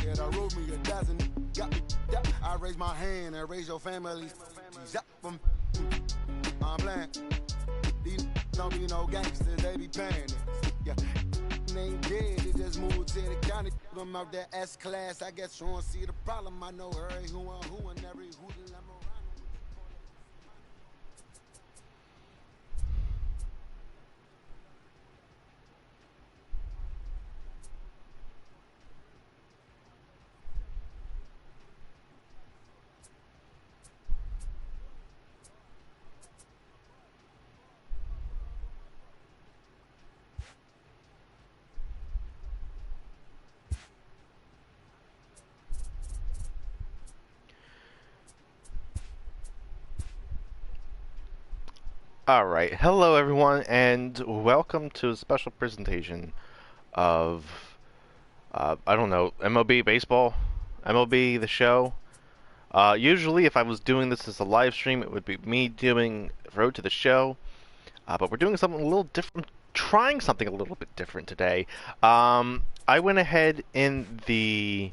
Yeah, I wrote me a dozen. I raise my hand and raise your family. I'm playing. These don't be no gangsters, they be paying it. Yeah. Ain't dead, they just moved to the county. Them out there S class. I guess you won't see the problem. I know her, who and every who the lemon. Alright, hello everyone, and welcome to a special presentation of, I don't know, MLB Baseball? MLB The Show? Usually if I was doing this as a live stream, it would be me doing Road to the Show, but we're doing something a little different, trying something a little bit different today. I went ahead in the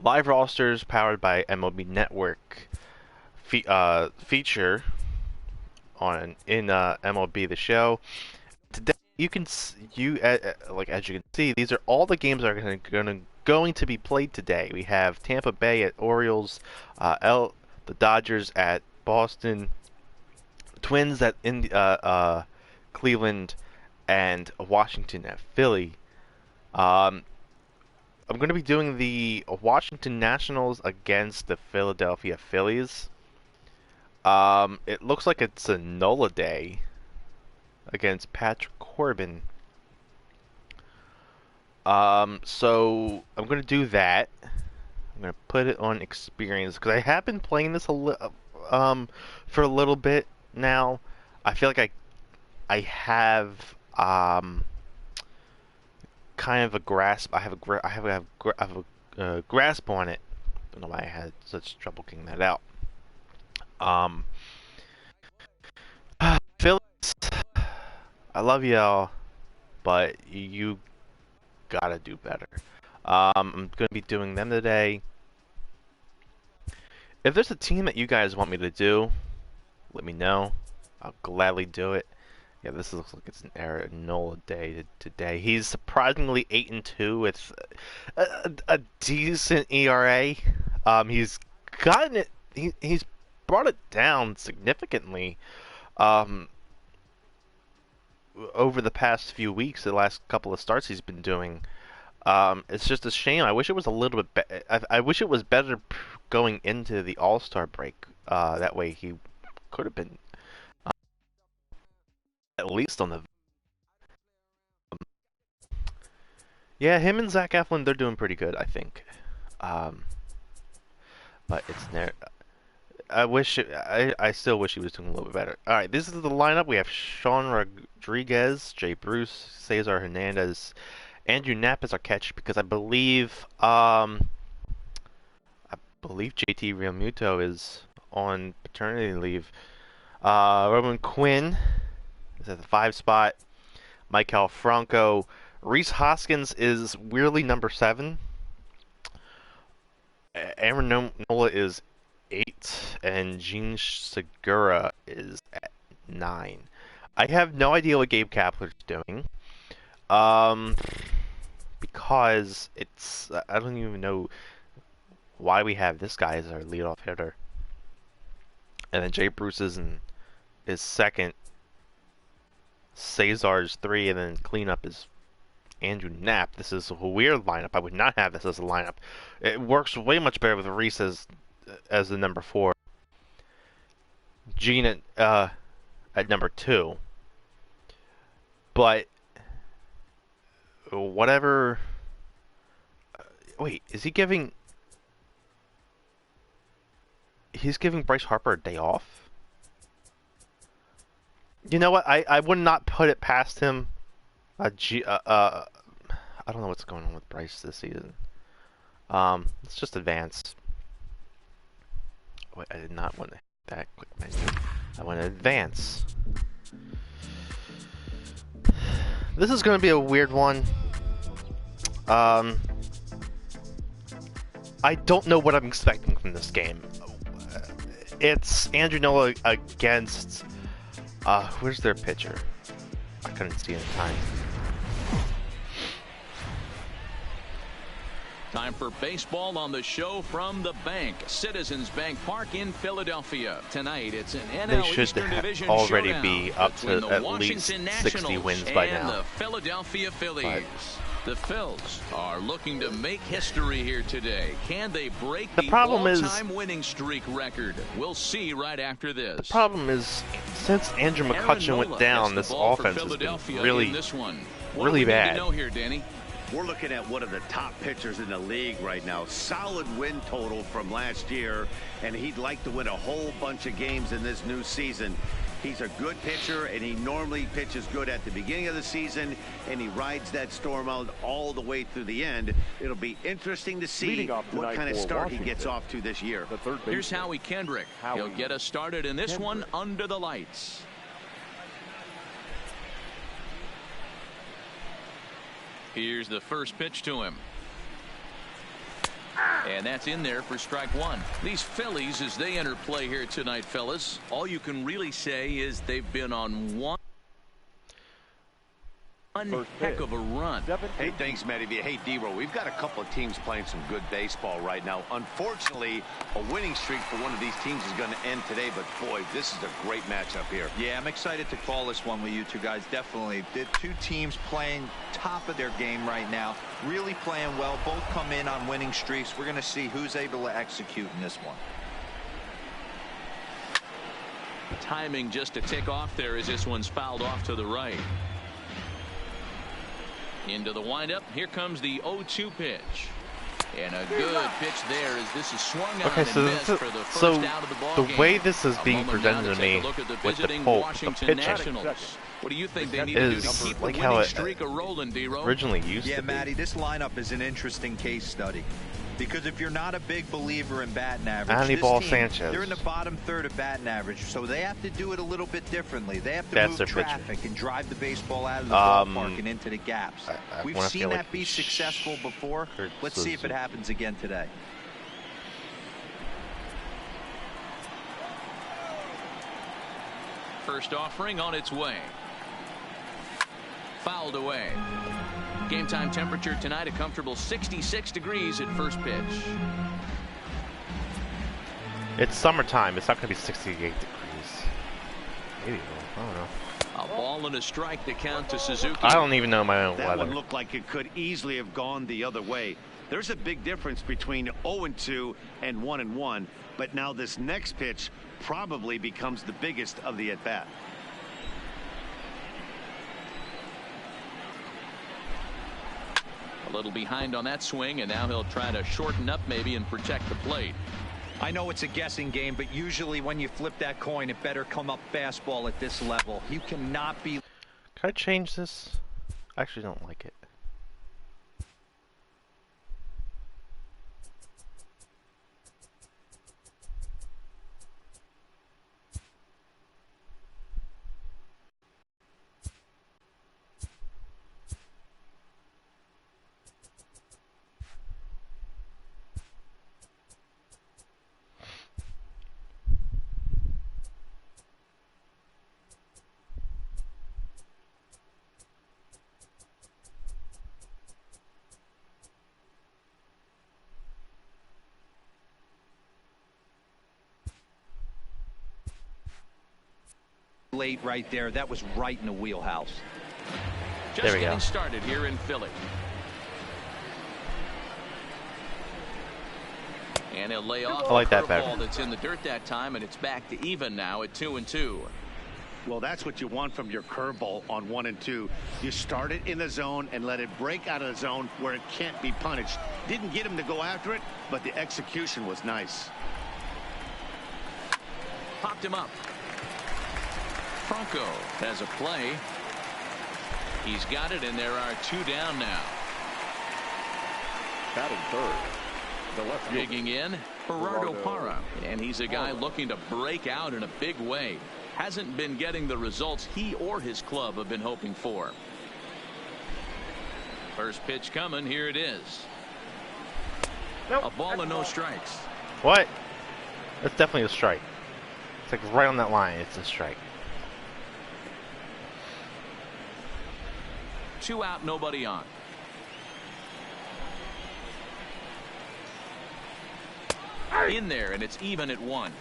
live rosters powered by MLB Network feature in MLB The Show. Today, as you can see, these are all the games that are going to be played today. We have Tampa Bay at Orioles, the Dodgers at Boston, Twins at Cleveland, and Washington at Philly. I'm going to be doing the Washington Nationals against the Philadelphia Phillies. It looks like it's a Nola day against Patrick Corbin. So I'm gonna do that. I'm gonna put it on experience because I have been playing this for a little bit now. I feel like I have kind of a grasp. I have a grasp on it. Don't know why I had such trouble getting that out. Phillies, I love y'all, but you gotta do better. I'm gonna be doing them today. If there's a team that you guys want me to do, let me know. I'll gladly do it. Yeah, this looks like it's an Nola day today. He's surprisingly 8-2 with a decent ERA. He's gotten it. He's brought it down significantly. Over the past few weeks, the last couple of starts he's been doing. It's just a shame. I wish it was a little bit I wish it was better going into the All-Star break. That way he could have been at least on the. Yeah, him and Zach Eflin, they're doing pretty good, I think. But it's there. I still wish he was doing a little bit better. All right, this is the lineup. We have Sean Rodriguez, Jay Bruce, Cesar Hernandez, Andrew Knapp is our catcher because I believe JT Realmuto is on paternity leave. Roman Quinn is at the 5 spot. Michael Franco. Rhys Hoskins is weirdly number 7. Aaron Nola is 8, and Gene Segura is at 9. I have no idea what Gabe Kapler's doing. Because I don't even know why we have this guy as our leadoff hitter. And then Jay Bruce is second. Cesar's 3, and then cleanup is Andrew Knapp. This is a weird lineup. I would not have this as a lineup. It works way much better with Rhys as the number 4. Gene at number 2. But whatever. Wait, is he giving? He's giving Bryce Harper a day off? You know what? I would not put it past him. I don't know what's going on with Bryce this season. Let's just advance. Wait, I did not want to hit that quick menu. I want to advance. This is going to be a weird one. I don't know what I'm expecting from this game. It's Andrew Nola against where's their pitcher? I couldn't see in time. Time for baseball on the show from the bank. Citizens Bank Park in Philadelphia. Tonight it's an NL Eastern Division already showdown be up to between at the Washington least 60 Nationals wins by and now. the Philadelphia Phillies. But the Phils are looking to make history here today. Can they break the all-time winning streak record? We'll see right after this. The problem is, since Andrew McCutchen went down, this offense has been really, really bad. Know here, Danny? We're looking at one of the top pitchers in the league right now. Solid win total from last year, and he'd like to win a whole bunch of games in this new season. He's a good pitcher, and he normally pitches good at the beginning of the season, and he rides that storm out all the way through the end. It'll be interesting to see what kind of start he gets off to this year. Here's Howie Kendrick. He'll get us started in this one under the lights. Here's the first pitch to him. And that's in there for strike one. These Phillies, as they enter play here tonight, fellas, all you can really say is they've been on one heck of a run. Hey, thanks, Matty. Hey, D-Row, we've got a couple of teams playing some good baseball right now. Unfortunately, a winning streak for one of these teams is going to end today, but boy, this is a great matchup here. Yeah, I'm excited to call this one with you two guys. Definitely. The two teams playing top of their game right now, really playing well. Both come in on winning streaks. We're going to see who's able to execute in this one. Timing just to tick off there as this one's fouled off to the right. Into the windup. Here comes the 0-2 pitch. And a good pitch there as this is swung on okay, so and missed for the first out of the ball game. way this is being presented to me with the pitching Nationals. What do you think they need to do to keep the winning streak rolling, D-Row? Originally used to Yeah, be. Matty, this lineup is an interesting case study. Because if you're not a big believer in batting average, Anibal this team, Sanchez. they're in the bottom third of batting average, so they have to do it a little bit differently. They have to move traffic and drive the baseball out of the ballpark and into the gaps. We've seen that be successful before. Let's see if it happens again today. First offering on its way. Fouled away. Game time temperature tonight a comfortable 66 degrees at first pitch. It's summertime. It's not going to be 68 degrees. Maybe it will. I don't know. A ball and a strike to count to Suzuki. I don't even know my own That weather. one looked like it could easily have gone the other way. There's a big difference between 0-2 and 1-1, but now this next pitch probably becomes the biggest of the at-bat. A little behind on that swing, and now he'll try to shorten up maybe and protect the plate. I know it's a guessing game, but usually when you flip that coin, it better come up fastball at this level. You cannot be. Can I change this? I actually don't like it. Late right there. That was right in the wheelhouse. Just there we getting go. started here in Philly. And he'll lay off I like that a better. ball that's in the dirt that time, and it's back to even now at 2-2. Well, that's what you want from your curveball on 1-2. You start it in the zone and let it break out of the zone where it can't be punished. Didn't get him to go after it, but the execution was nice. Popped him up. Franco has a play. He's got it, and there are two down now. Batting third. The left Digging in, Gerardo Parra. And he's a guy looking to break out in a big way. Hasn't been getting the results he or his club have been hoping for. First pitch coming. Here it is. A ball and no strikes. What? That's definitely a strike. It's like right on that line. It's a strike. 2 out, nobody on. In there, and it's even at 1.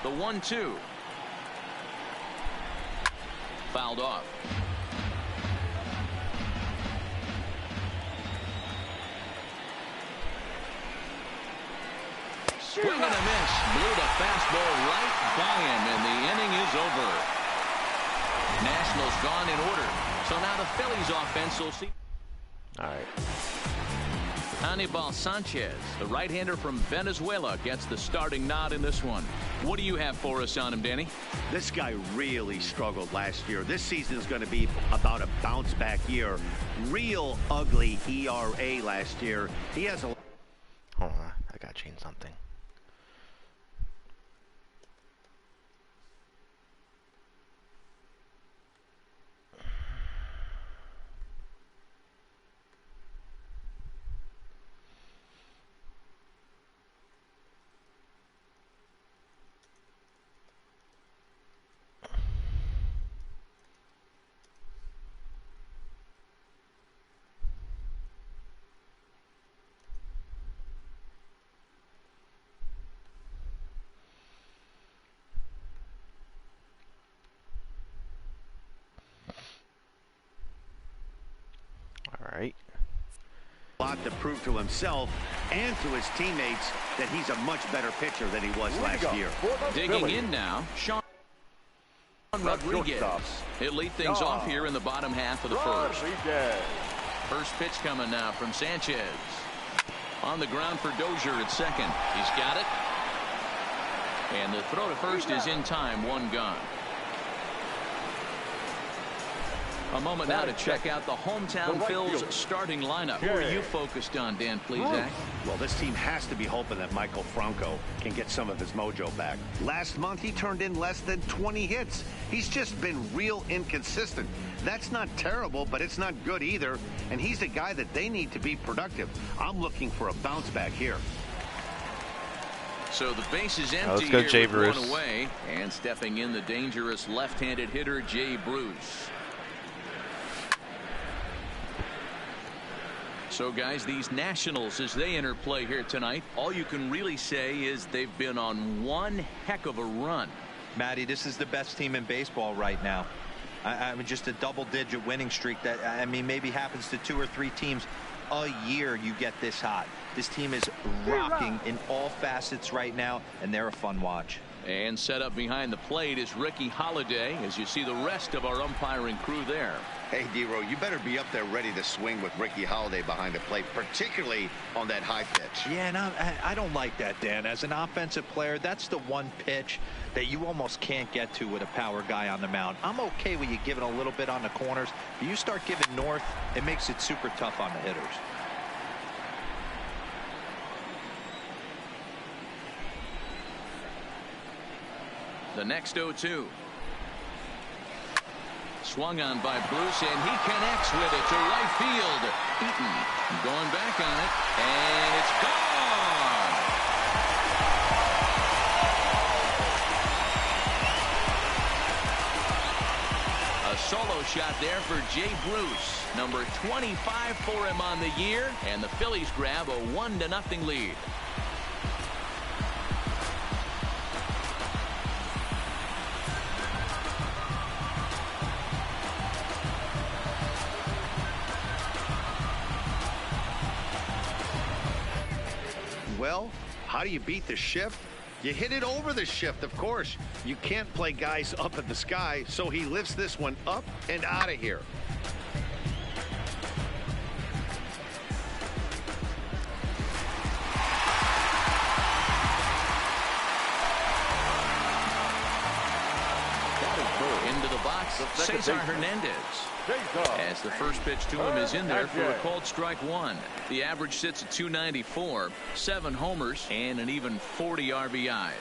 The 1-2. Fouled off. Swing and a miss. Blew the fastball right by him, and the inning is over. Nationals gone in order. So now the Phillies offense will see. All right. Anibal Sanchez, the right-hander from Venezuela, gets the starting nod in this one. What do you have for us on him, Danny? This guy really struggled last year. This season is going to be about a bounce-back year. Real ugly ERA last year. He has a... Hold on, I gotta change something. All right. A lot to prove to himself and to his teammates that he's a much better pitcher than he was last year. Digging in now, Sean Rodriguez. He'll lead things off here in the bottom half of the first. First pitch coming now from Sanchez. On the ground for Dozier at second. He's got it. And the throw to first is in time. 1 gone. A moment now to check out the hometown Phil's starting lineup. Who are you focused on, Dan Plesac? Well, this team has to be hoping that Michael Franco can get some of his mojo back. Last month, he turned in less than 20 hits. He's just been real inconsistent. That's not terrible, but it's not good either. And he's a guy that they need to be productive. I'm looking for a bounce back here. So the base is empty. Let's go, here Jay with Bruce. 1 away. And stepping in, the dangerous left-handed hitter, Jay Bruce. So, guys, these Nationals, as they enter play here tonight, all you can really say is they've been on one heck of a run. Matty, this is the best team in baseball right now. I mean, just a double-digit winning streak that, I mean, maybe happens to 2 or 3 teams a year you get this hot. This team is rocking in all facets right now, and they're a fun watch. And set up behind the plate is Ricky Holiday, as you see the rest of our umpiring crew there. Hey, D-Row, you better be up there ready to swing with Ricky Holiday behind the plate, particularly on that high pitch. Yeah, and I don't like that, Dan. As an offensive player, that's the one pitch that you almost can't get to with a power guy on the mound. I'm okay with you giving a little bit on the corners, but you start giving north, it makes it super tough on the hitters. The next 0-2. Swung on by Bruce, and he connects with it to right field. Eaton going back on it, and it's gone. A solo shot there for Jay Bruce. Number 25 for him on the year, and the Phillies grab a 1-0 lead. Well, how do you beat the shift? You hit it over the shift, of course. You can't play guys up in the sky, so he lifts this one up and out of here. Into the box, Cesar Hernandez. As the first pitch to him is in there for a called strike one. The average sits at 294, 7 homers, and an even 40 RBIs.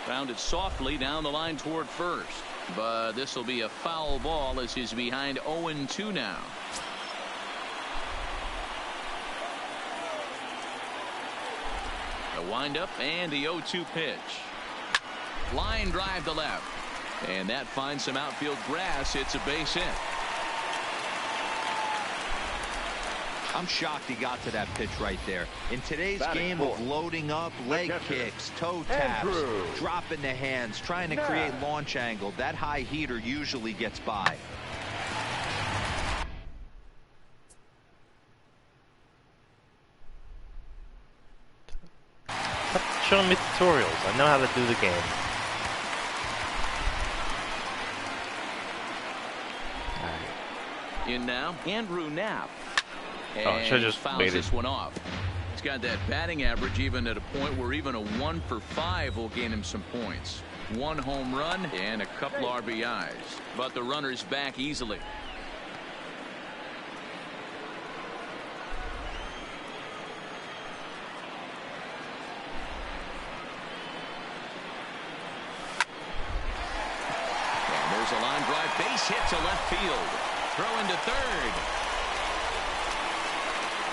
Found it softly down the line toward first. But this will be a foul ball as he's behind 0-2 now. The windup and the 0-2 pitch. Line drive to left. And that finds some outfield grass. It's a base hit. I'm shocked he got to that pitch right there. In today's game of loading up, leg kicks, toe taps, dropping the hands, trying to create launch angle, that high heater usually gets by. Stop showing me tutorials. I know how to do the game. In now, Andrew Knapp. And I should have just fouls this one off. He's got that batting average even at a point where even a 1 for 5 will gain him some points. 1 home run and a couple RBIs. But the runner's back easily. And there's a line drive base hit to left field. Throw into third.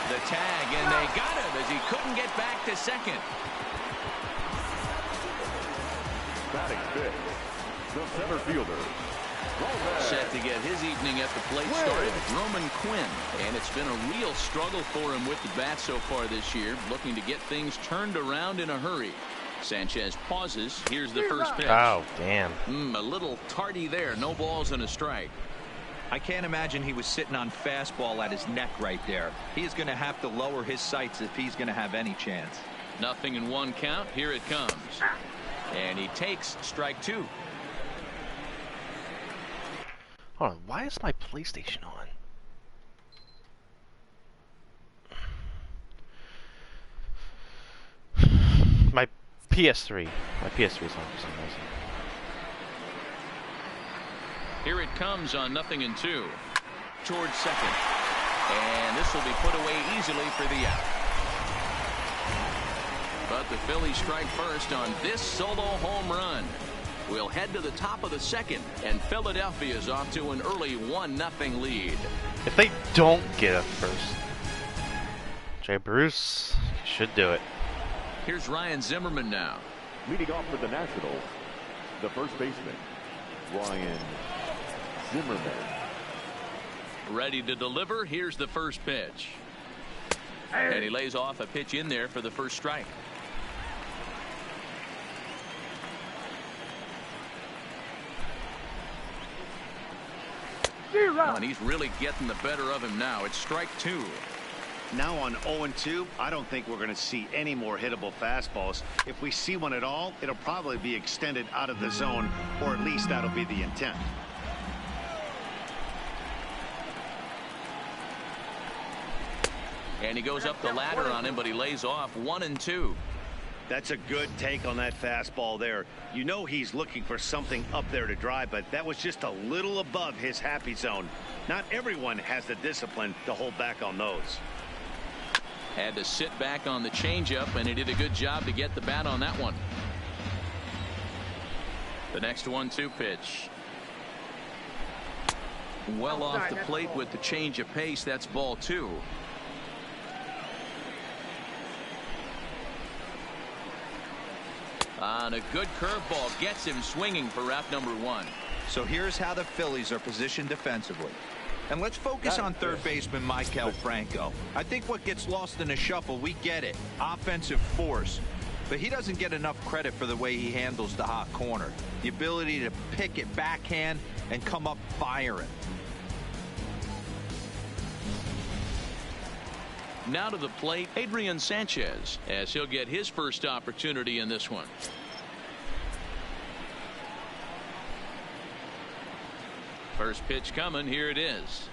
The tag, and they got him as he couldn't get back to second. Batting fifth, the center fielder. Robles. Set to get his evening at the plate started, Roman Quinn. And it's been a real struggle for him with the bat so far this year, looking to get things turned around in a hurry. Sanchez pauses. Here's the first pitch. Oh, damn. A little tardy there. No balls and a strike. I can't imagine he was sitting on fastball at his neck right there. He is going to have to lower his sights if he's going to have any chance. Nothing in 1 count. Here it comes. And he takes strike 2. Hold on. Why is my PlayStation on? My PS3. My PS3 is on for some reason. Here it comes on 0-2 towards second, and this will be put away easily for the out. But the Phillies strike first on this solo home run. We'll head to the top of the second, and Philadelphia is off to an early 1-0 lead. If they don't get up first, Jay Bruce should do it. Here's Ryan Zimmerman now. Leading off for the Nationals, the first baseman, Ryan Zimmerman. Ready to deliver. Here's the first pitch. And he lays off a pitch in there for the first strike. And he's really getting the better of him now. It's strike 2. Now on 0-2, I don't think we're going to see any more hittable fastballs. If we see one at all, it'll probably be extended out of the zone, or at least that'll be the intent. And he goes up the ladder on him, but he lays off 1-2. That's a good take on that fastball there. You know he's looking for something up there to drive, but that was just a little above his happy zone. Not everyone has the discipline to hold back on those. Had to sit back on the changeup, and he did a good job to get the bat on that one. The next 1-2 pitch. Well off the plate with the change of pace. That's ball 2. On a good curveball gets him swinging for route number 1. So here's how the Phillies are positioned defensively. And let's focus on third baseman Maikel Franco. I think what gets lost in the shuffle, we get it. Offensive force. But he doesn't get enough credit for the way he handles the hot corner. The ability to pick it backhand and come up firing. Now to the plate, Adrian Sanchez, as he'll get his first opportunity in this one. First pitch coming. Here it is.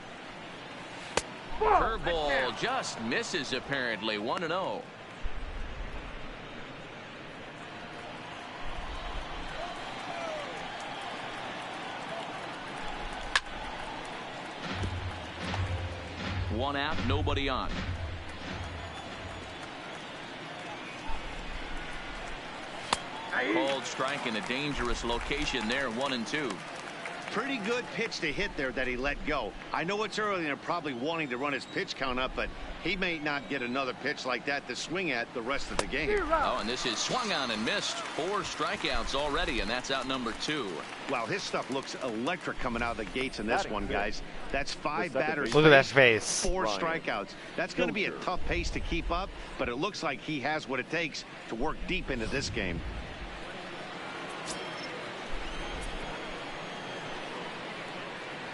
Curveball just misses apparently. 1-0. One out, nobody on. Called strike in a dangerous location there, 1-2. Pretty good pitch to hit there that he let go. I know it's early and they're probably wanting to run his pitch count up, but he may not get another pitch like that to swing at the rest of the game. Oh, and this is swung on and missed. 4 strikeouts already, and that's out number 2. Wow, his stuff looks electric coming out of the gates in this one, guys. That's 5 batters. Look at that face. 4 strikeouts. That's going to be a tough pace to keep up, but it looks like he has what it takes to work deep into this game.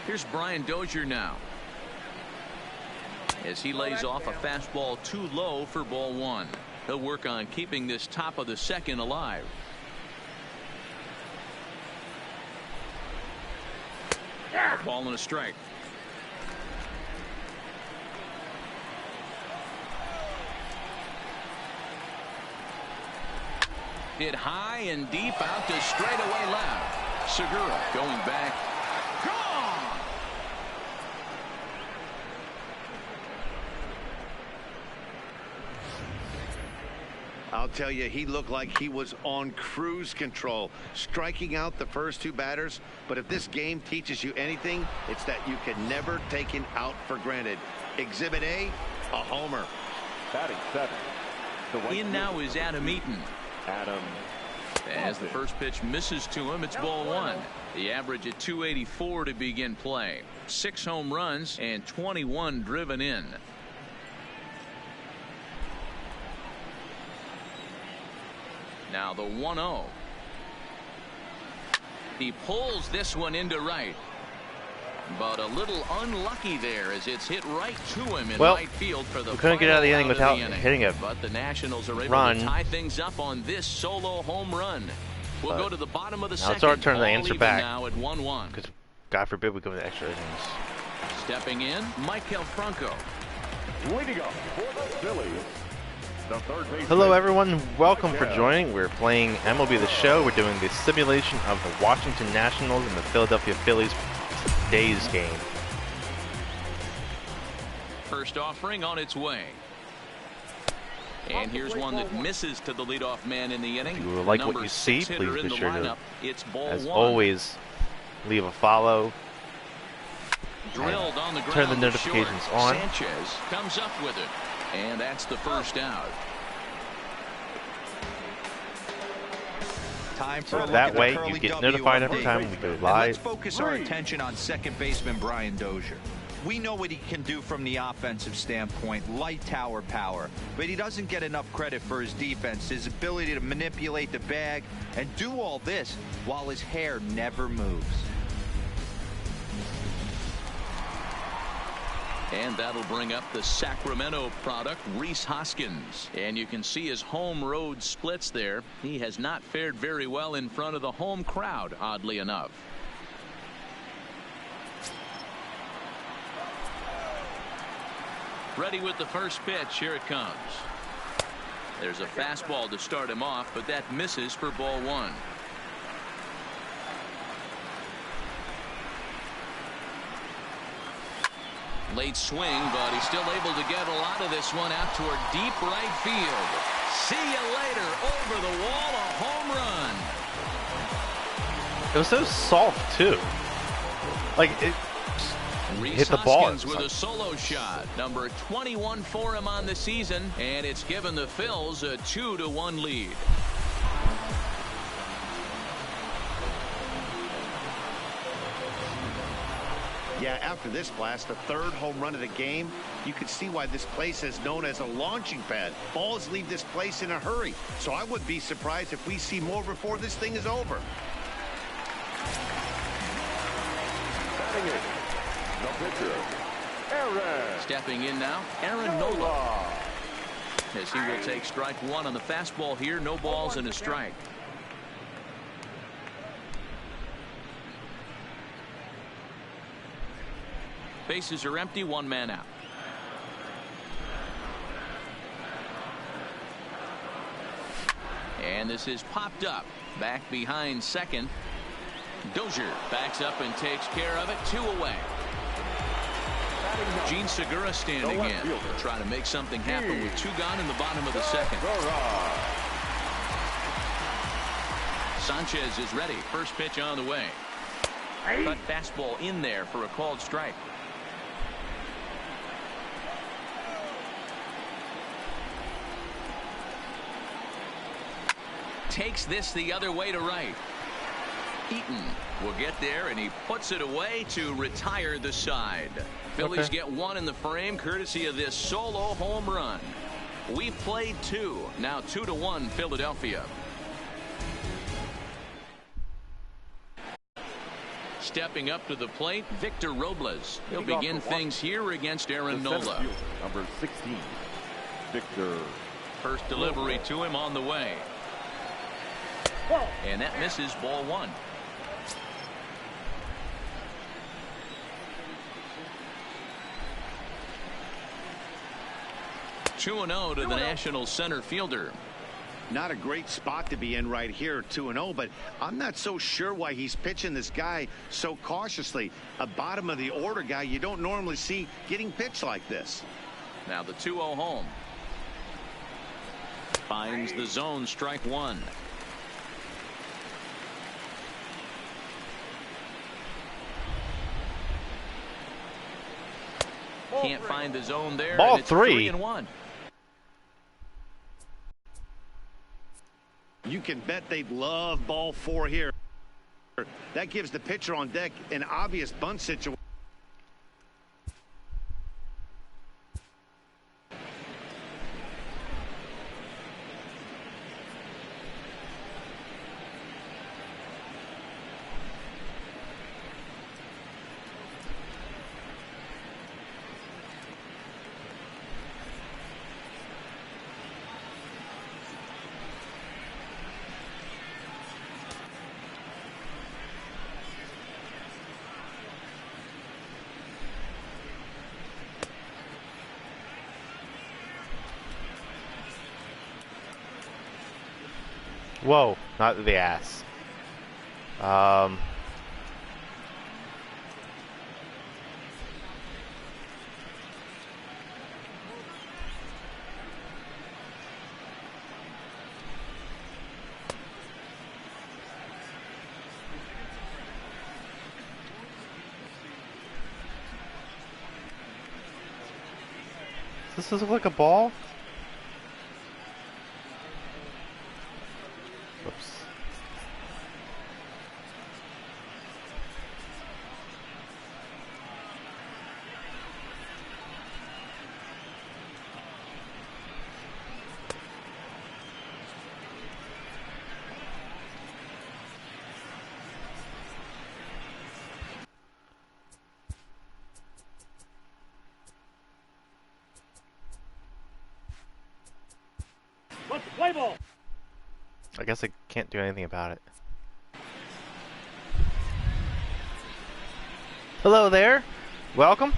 Here's Brian Dozier now, as he lays off a fastball too low for ball 1. He'll work on keeping this top of the second alive. Ball and a strike. Hit high and deep out to straightaway left. Segura going back. Gone! I'll tell you, he looked like he was on cruise control, striking out the first 2 batters. But if this game teaches you anything, it's that you can never take him out for granted. Exhibit A, a homer. Batting 7. In now is Adam Eaton. Adam. As the first pitch misses to him, it's ball 1. The average at 284 to begin play. 6 home runs and 21 driven in. Now the 1-0. He pulls this one into right, but a little unlucky there as it's hit right to him in right field for the. We couldn't get out of the inning without hitting a But the Nationals are able run. to tie things up on this solo home run. We'll go to the bottom of the second. Now it's our turn to All answer even back. now at 1-1. Because God forbid we go to extra innings. Stepping in, Maikel Franco. Leading up for the Phillies. Hello everyone, welcome for joining. We're playing MLB The Show. We're doing the simulation of the Washington Nationals and the Philadelphia Phillies days game. First offering on its way. And here's one that misses to the leadoff man in the inning. If you like what you see, please be sure to, as always, leave a follow. Drilled on the ground. Turn the notifications on. Sanchez comes up with it. And that's the first out. Time for that way you get notified every time we go live. Let's focus our attention on second baseman Brian Dozier. We know what he can do from the offensive standpoint, light tower power, but he doesn't get enough credit for his defense, his ability to manipulate the bag and do all this while his hair never moves. And that'll bring up the Sacramento product, Rhys Hoskins. And you can see his home road splits there. He has not fared very well in front of the home crowd, oddly enough. Ready with the first pitch. Here it comes. There's a fastball to start him off, but that misses for ball 1. Late swing, but he's still able to get a lot of this one out toward deep right field. See you later. Over the wall, a home run. It was so soft too. Like it Rhys hit the ball. Hoskins with a solo shot. Number 21 for him on the season, and it's given the Phils a 2-1 lead. Yeah, after this blast, the 3rd home run of the game, you can see why this place is known as a launching pad. Balls leave this place in a hurry, so I would be surprised if we see more before this thing is over. Batting in, the pitcher, Aaron. Stepping in now, Aaron Nola. As he will take strike 1 on the fastball here. No balls and a strike. Bases are empty, 1 man out. And this is popped up. Back behind second. Dozier backs up and takes care of it. 2 away. Segura standing in. They'll try to make something happen with 2 gone in the bottom of the second. Sanchez is ready. First pitch on the way. Cut fastball in there for a called strike. Takes this the other way to right. Eaton will get there, and he puts it away to retire the side. Phillies get 1 in the frame courtesy of this solo home run. We've played 2. Now 2-1 Philadelphia. Stepping up to the plate, Victor Robles. He'll begin things here against Aaron Nola. Number 16, Victor. First delivery to him on the way. And that misses, ball 1. Two and 0 to the National center fielder. Not a great spot to be in right here, 2-0, but I'm not so sure why he's pitching this guy so cautiously. A bottom of the order guy you don't normally see getting pitched like this. Now the 2-0 home. Finds the zone, strike 1. Can't find the zone there. Ball and it's 3-1. You can bet they'd love ball 4 here. That gives the pitcher on deck an obvious bunt situation. Whoa, not the ass. Does this look like a ball? Whoops. Let's play ball. I guess I can't do anything about it. Hello there. Welcome.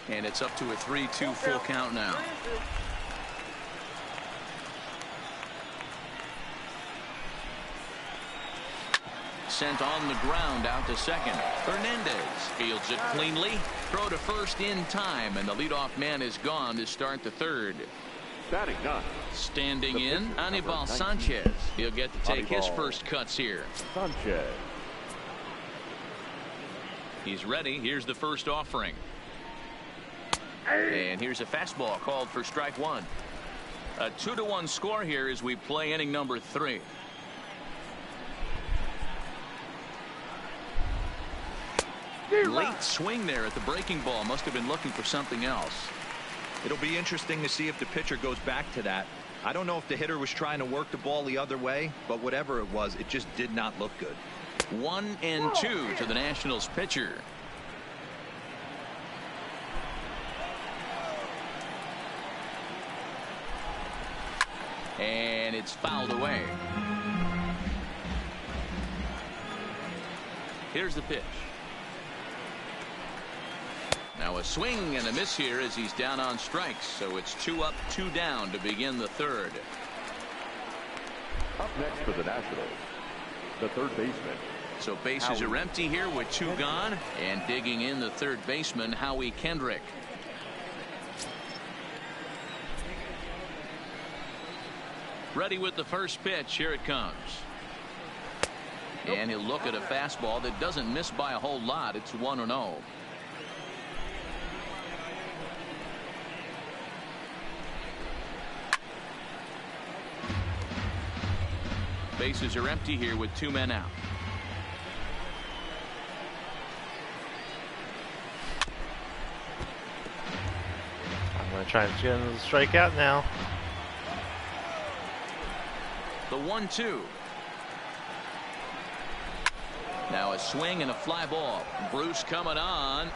And it's up to a 3-2 full count now. Sent on the ground out to second. Hernandez fields it cleanly. Throw to first in time, and the leadoff man is gone to start the third. Batting done. Standing in, Anibal Sanchez. He'll get to take his first cuts here. Sanchez. He's ready. Here's the first offering. And here's a fastball called for strike 1. A 2-1 score here as we play inning number 3. Late swing there at the breaking ball. Must have been looking for something else. It'll be interesting to see if the pitcher goes back to that. I don't know if the hitter was trying to work the ball the other way, but whatever it was, it just did not look good. 1-2 to the Nationals pitcher. And it's fouled away. Here's the pitch. Now a swing and a miss here as he's down on strikes. So it's 2 up, 2 down to begin the third. Up next for the Nationals, the third baseman. So bases are empty here with 2 gone, and digging in the third baseman, Howie Kendrick. Ready with the first pitch. Here it comes. And he'll look at a fastball that doesn't miss by a whole lot. It's 1-0. Bases are empty here with 2 men out. I'm going to try and get him to strike out now. The 1-2. Now a swing and a fly ball. Bruce coming on,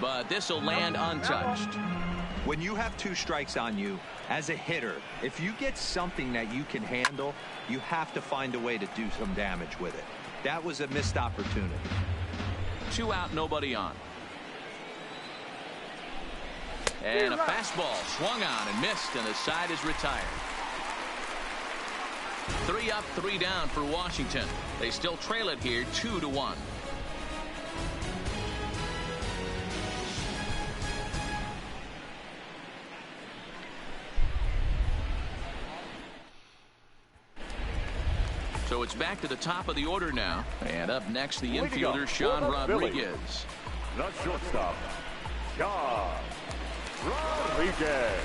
but this will land untouched. When you have 2 strikes on you as a hitter, if you get something that you can handle, you have to find a way to do some damage with it. That was a missed opportunity. 2 out, nobody on. And a fastball swung on and missed, and the side is retired. 3 up, 3 down for Washington. They still trail it here 2-1. So it's back to the top of the order now. And up next, the infielder, Sean Rodriguez. The shortstop, Sean Rodriguez.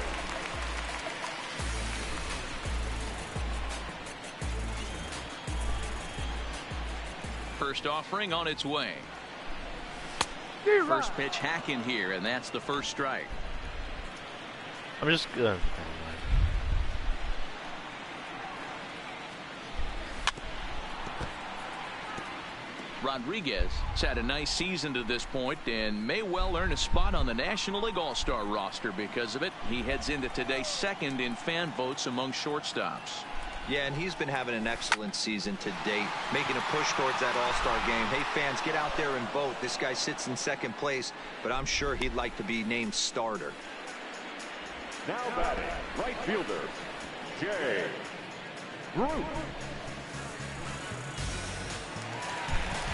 First offering on its way. First pitch hack in here, and that's the first strike. I'm just good. Rodriguez has had a nice season to this point and may well earn a spot on the National League All-Star roster because of it. He heads into today 2nd in fan votes among shortstops. Yeah, and he's been having an excellent season to date, making a push towards that All-Star game. Hey, fans, get out there and vote. This guy sits in 2nd place, but I'm sure he'd like to be named starter. Now batting, right fielder, Jay Bruce.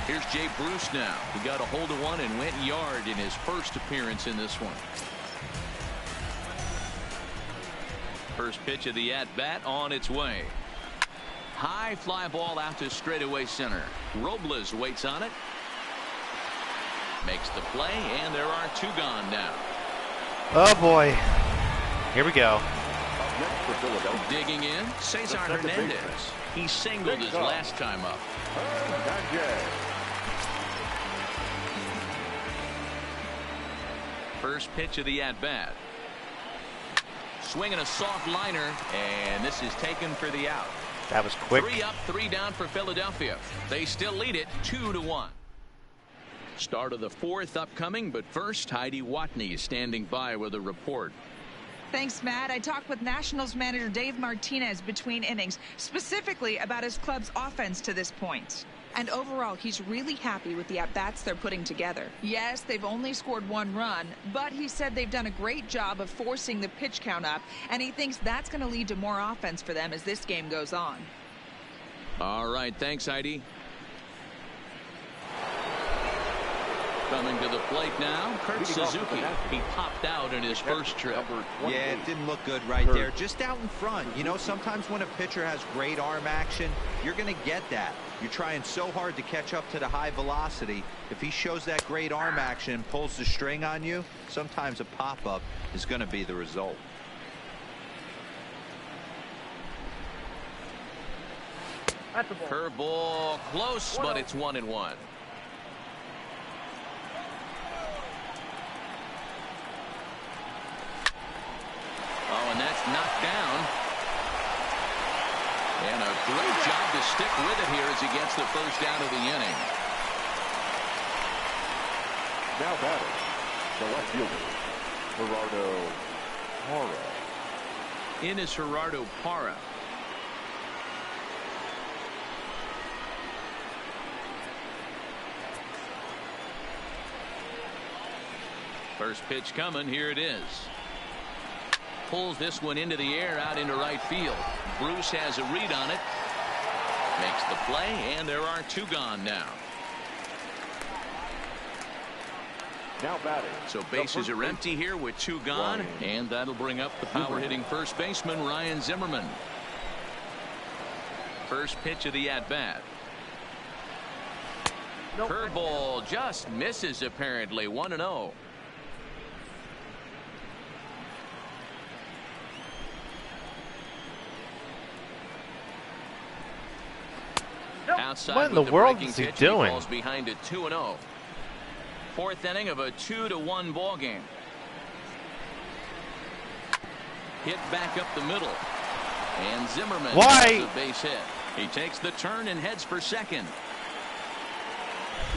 Here's Jay Bruce now. He got a hold of one and went yard in his first appearance in this one. First pitch of the at-bat on its way. High fly ball out to straightaway center. Robles waits on it. Makes the play, and there are 2 gone now. Oh boy. Here we go. Digging in, Cesar Hernandez. He singled his last time up. First pitch of the at-bat. Swinging a soft liner, and this is taken for the out. That was quick. 3 up, 3 down for Philadelphia. They still lead it 2-1. Start of the 4th upcoming, but first, Heidi Watney is standing by with a report. Thanks, Matt. I talked with Nationals manager Dave Martinez between innings, specifically about his club's offense to this point. And overall, he's really happy with the at-bats they're putting together. Yes, they've only scored 1 run, but he said they've done a great job of forcing the pitch count up, and he thinks that's going to lead to more offense for them as this game goes on. All right, thanks, Heidi. Coming to the plate now, Kurt Suzuki. He popped out in his first trip. Yeah, it didn't look good right there. Just out in front. You know, sometimes when a pitcher has great arm action, you're going to get that. You're trying so hard to catch up to the high velocity. If he shows that great arm action and pulls the string on you, sometimes a pop-up is going to be the result. Curveball close, but it's 1-1. Oh, and that's knocked down. And a great job to stick with it here as he gets the first out of the inning. Now batting, the left fielder, Gerardo Parra. In is Gerardo Parra. First pitch coming. Here it is. Pulls this one into the air out into right field. Bruce has a read on it. Makes the play, and there are 2 gone now. Now batting. So bases are empty here with 2 gone, and that'll bring up the power-hitting first baseman, Ryan Zimmerman. First pitch of the at-bat. Curveball just misses, apparently. 1-0. Outside what in the world is he doing? Falls behind it 2-0. 4th inning of a 2-1 ball game. Hit back up the middle, and Zimmerman has a base hit. He takes the turn and heads for second.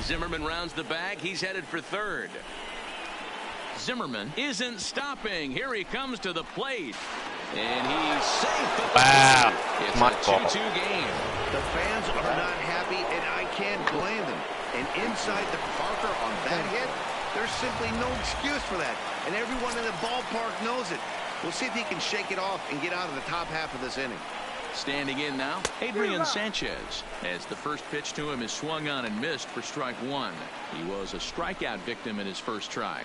Zimmerman rounds the bag. He's headed for third. Zimmerman isn't stopping. Here he comes to the plate, and he's safe. Wow, it's a 2-2 game. The fans are not happy, and I can't blame them. And inside the Parker on that hit, there's simply no excuse for that. And everyone in the ballpark knows it. We'll see if he can shake it off and get out of the top half of this inning. Standing in now, Anibal Sanchez, as the first pitch to him is swung on and missed for strike 1. He was a strikeout victim in his first try.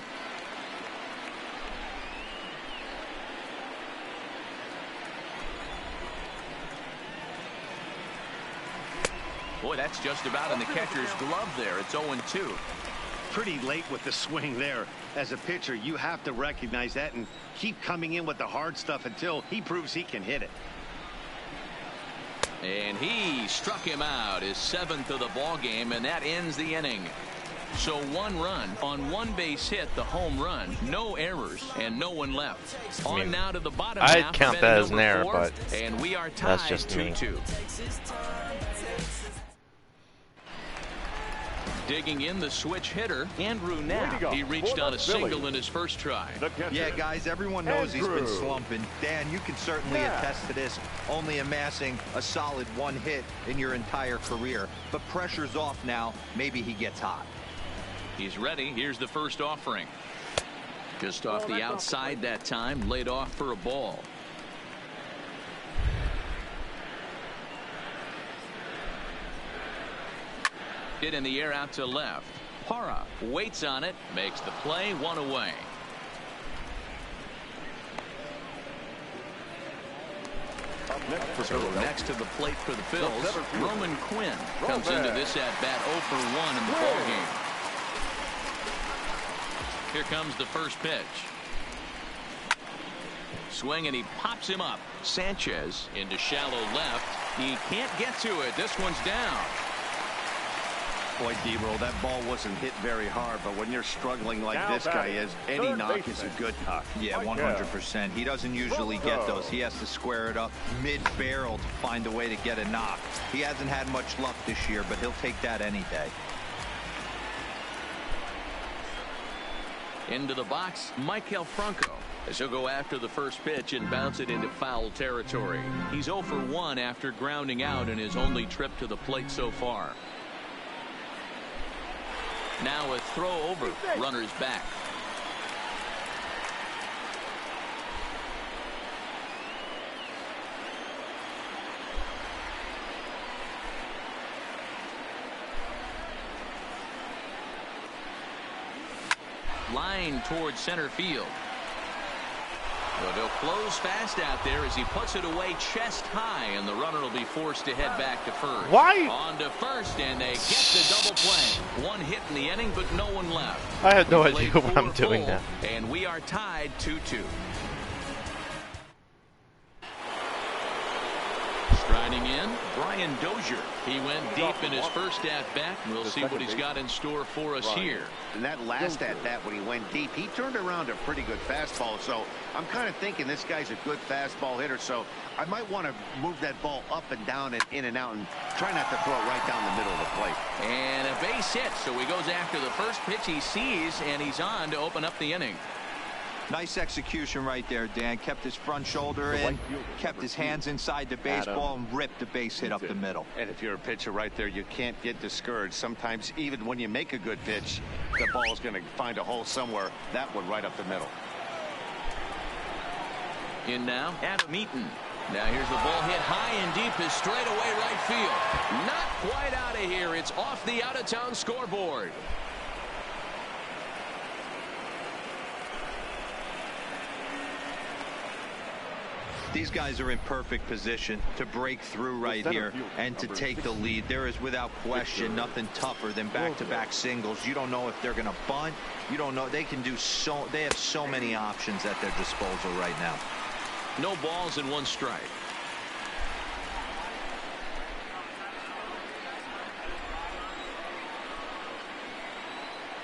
Boy, that's just about in the catcher's glove there. It's 0-2. Pretty late with the swing there. As a pitcher, you have to recognize that and keep coming in with the hard stuff until he proves he can hit it. And he struck him out, his 7th of the ball game, and that ends the inning. So 1 run on 1 base hit, the home run, no errors, and no one left. On now to the bottom half. I'd count that as an error, but and we are tied 2-2. Digging in the switch hitter, Andrew Knapp. He reached on a single in his first try. Yeah, guys, everyone knows he's been slumping. Dan, you can certainly attest to this, only amassing a solid 1 hit in your entire career. But pressure's off now. Maybe he gets hot. He's ready. Here's the first offering. Just off the outside that time, laid off for a ball. Hit in the air out to left. Parra waits on it, makes the play, 1 away. So next to the plate for the Phils, Roman Quinn comes into this at-bat 0 for 1 in the ball game. Here comes the first pitch. Swing, and he pops him up. Sanchez into shallow left. He can't get to it. This one's down. Boy, D-Roll, that ball wasn't hit very hard, but when you're struggling like this guy is, any knock is a good knock. Yeah, 100%. He doesn't usually get those. He has to square it up mid-barrel to find a way to get a knock. He hasn't had much luck this year, but he'll take that any day. Into the box, Maikel Franco, as he'll go after the first pitch and bounce it into foul territory. He's 0 for 1 after grounding out in his only trip to the plate so far. Now a throw over, runners back. Line towards center field. But he'll close fast out there as he puts it away chest high, and the runner will be forced to head back to first. Why? On to first, and they get the double play. 1 hit in the inning, but no one left. I had no idea what I'm doing now. And we are tied 2-2. Striding in, Brian Dozier. He went deep in his first at-bat. We'll see what he's got in store for us here. And that last at-bat when he went deep, he turned around a pretty good fastball. So I'm kind of thinking this guy's a good fastball hitter. So I might want to move that ball up and down and in and out and try not to throw it right down the middle of the plate. And a base hit. So he goes after the first pitch he sees, and he's on to open up the inning. Nice execution right there, Dan. Kept his front shoulder in, kept his hands inside the baseball, and ripped the base hit up the middle. And if you're a pitcher right there, you can't get discouraged. Sometimes even when you make a good pitch, the ball is going to find a hole somewhere. That one right up the middle. In now, Adam Eaton. Now here's the ball hit high and deep is straightaway right field. quite out of here. It's off the out-of-town scoreboard. These guys are in perfect position to break through right here and to take the lead. There is without question nothing tougher than back-to-back singles. You don't know if they're going to bunt. You don't know. They can do so. They have so many options at their disposal right now. No balls and 1 strike.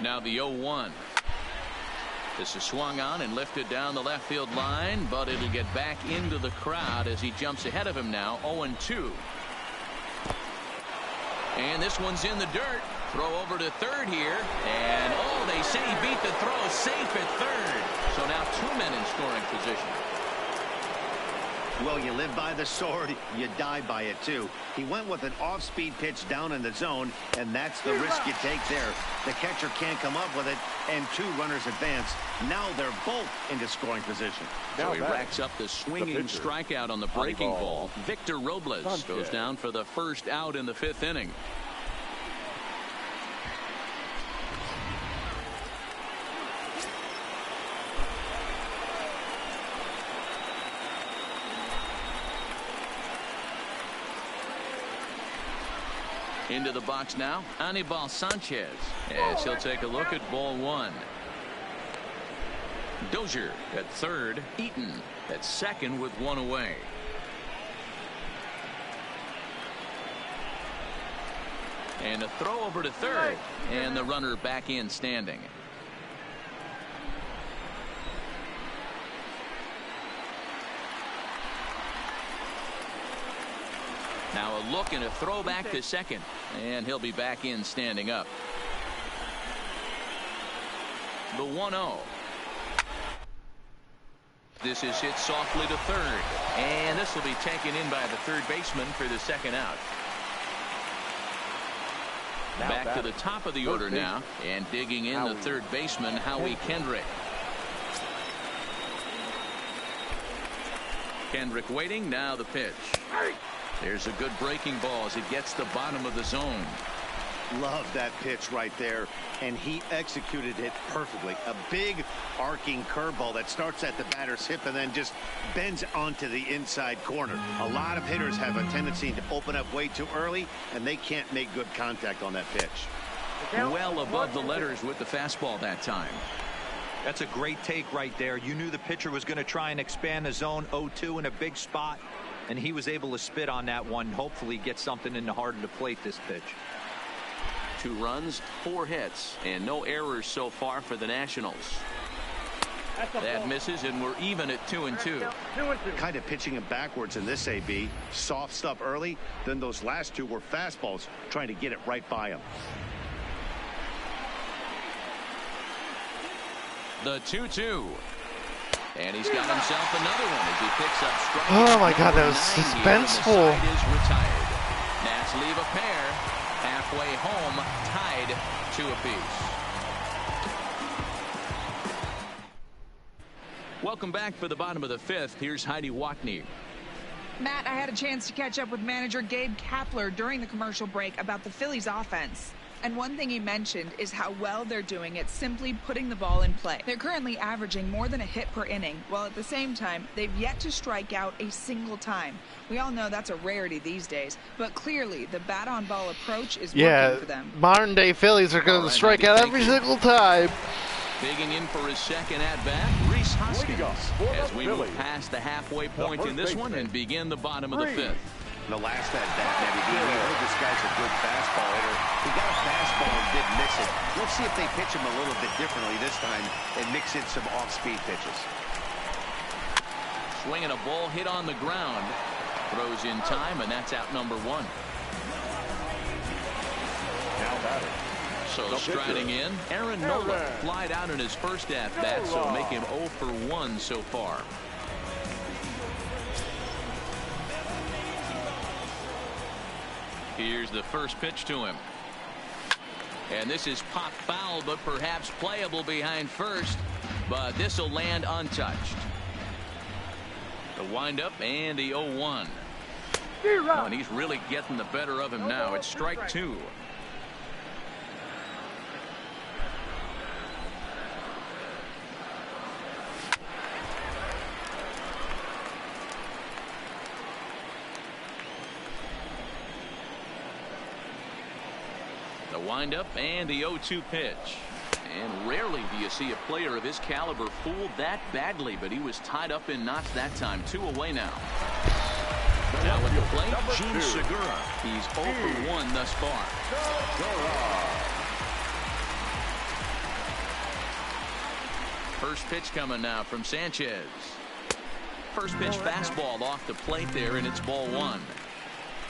Now the 0-1. This is swung on and lifted down the left field line, but it'll get back into the crowd as he jumps ahead of him now. 0-2. And this one's in the dirt. Throw over to third here. And, oh, they say he beat the throw safe at third. So now 2 men in scoring position. Well, you live by the sword, you die by it, too. He went with an off-speed pitch down in the zone, and that's the risk you take there. The catcher can't come up with it, and 2 runners advance. Now they're both into scoring position. So he racks up the swinging strikeout on the breaking ball. Victor Robles goes down for the first out in the 5th inning. Into the box now, Anibal Sanchez, as he'll take a look at ball 1. Dozier at third, Eaton at second with 1 away. And a throw over to third, and the runner back in standing. Now a look and a throw back to second, and he'll be back in standing up. The 1-0. This is hit softly to third, and this will be taken in by the third baseman for the second out. Back to the top of the order now, and digging in the third baseman, Howie Kendrick. Kendrick waiting, now the pitch. There's a good breaking ball as it gets the bottom of the zone. Love that pitch right there, and he executed it perfectly. A big arcing curveball that starts at the batter's hip and then just bends onto the inside corner. A lot of hitters have a tendency to open up way too early, and they can't make good contact on that pitch. Well above the letters with the fastball that time. That's a great take right there. You knew the pitcher was going to try and expand the zone. 0-2 in a big spot, and he was able to spit on that one. Hopefully get something in the heart of the plate this pitch. 2 runs, 4 hits, and no errors so far for the Nationals. That misses, and we're even at 2-2. Kind of pitching him backwards in this AB. Soft stuff early, then those last 2 were fastballs, trying to get it right by him. The 2-2. And he's got himself another one as he picks up strike. Oh my God, that was suspenseful. The side is retired. Nats leave a pair halfway home, tied 2 apiece. Welcome back for the bottom of the 5th. Here's Heidi Watney. Matt, I had a chance to catch up with manager Gabe Kapler during the commercial break about the Phillies offense. And one thing he mentioned is how well they're doing at simply putting the ball in play. They're currently averaging more than a hit per inning, while at the same time, they've yet to strike out a single time. We all know that's a rarity these days, but clearly the bat-on-ball approach is working for them. Modern-day Phillies are going to strike out every single time. Digging in for his second at-bat, Rhys Hoskins, as we move past the halfway point in this one and begin the bottom of the 5th. The last at-bat, we heard this guy's a good fastball hitter. He got a fastball and did miss it. Let's see if they pitch him a little bit differently this time and mix in some off-speed pitches. Swinging a ball hit on the ground. Throws in time, and that's out number 1. Now batter. So striding in, Aaron Nola flied out in his first at-bat, so make him 0 for 1 so far. Here's the first pitch to him. And this is pop foul, but perhaps playable behind first. But this will land untouched. The windup and the 0-1. Oh, and he's really getting the better of him now. It's strike 2. The windup and the 0-2 pitch. And rarely do you see a player of his caliber fooled that badly, but he was tied up in knots that time. 2 away now. Now at the plate, Segura. He's 0 for 1 thus far. First pitch coming now from Sanchez. First pitch fastball off the plate there, and it's ball 1.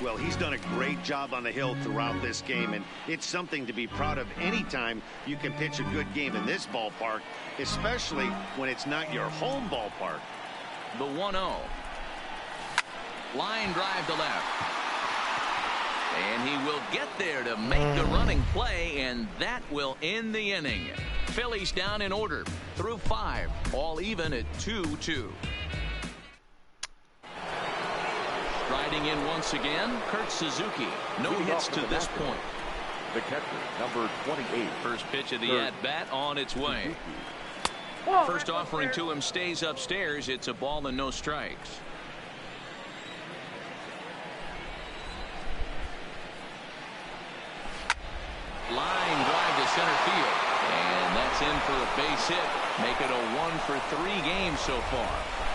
Well, he's done a great job on the hill throughout this game, and it's something to be proud of anytime you can pitch a good game in this ballpark, especially when it's not your home ballpark. The 1-0. Line drive to left. And he will get there to make the running play, and that will end the inning. Phillies down in order through 5, all even at 2-2. Riding in once again, Kurt Suzuki. No hits to this point. The catcher, number 28. First pitch of the at-bat on its way. First offering to him stays upstairs. It's a ball and no strikes. Line drive to center field. And that's in for a base hit. Make it a 1 for 3 games so far.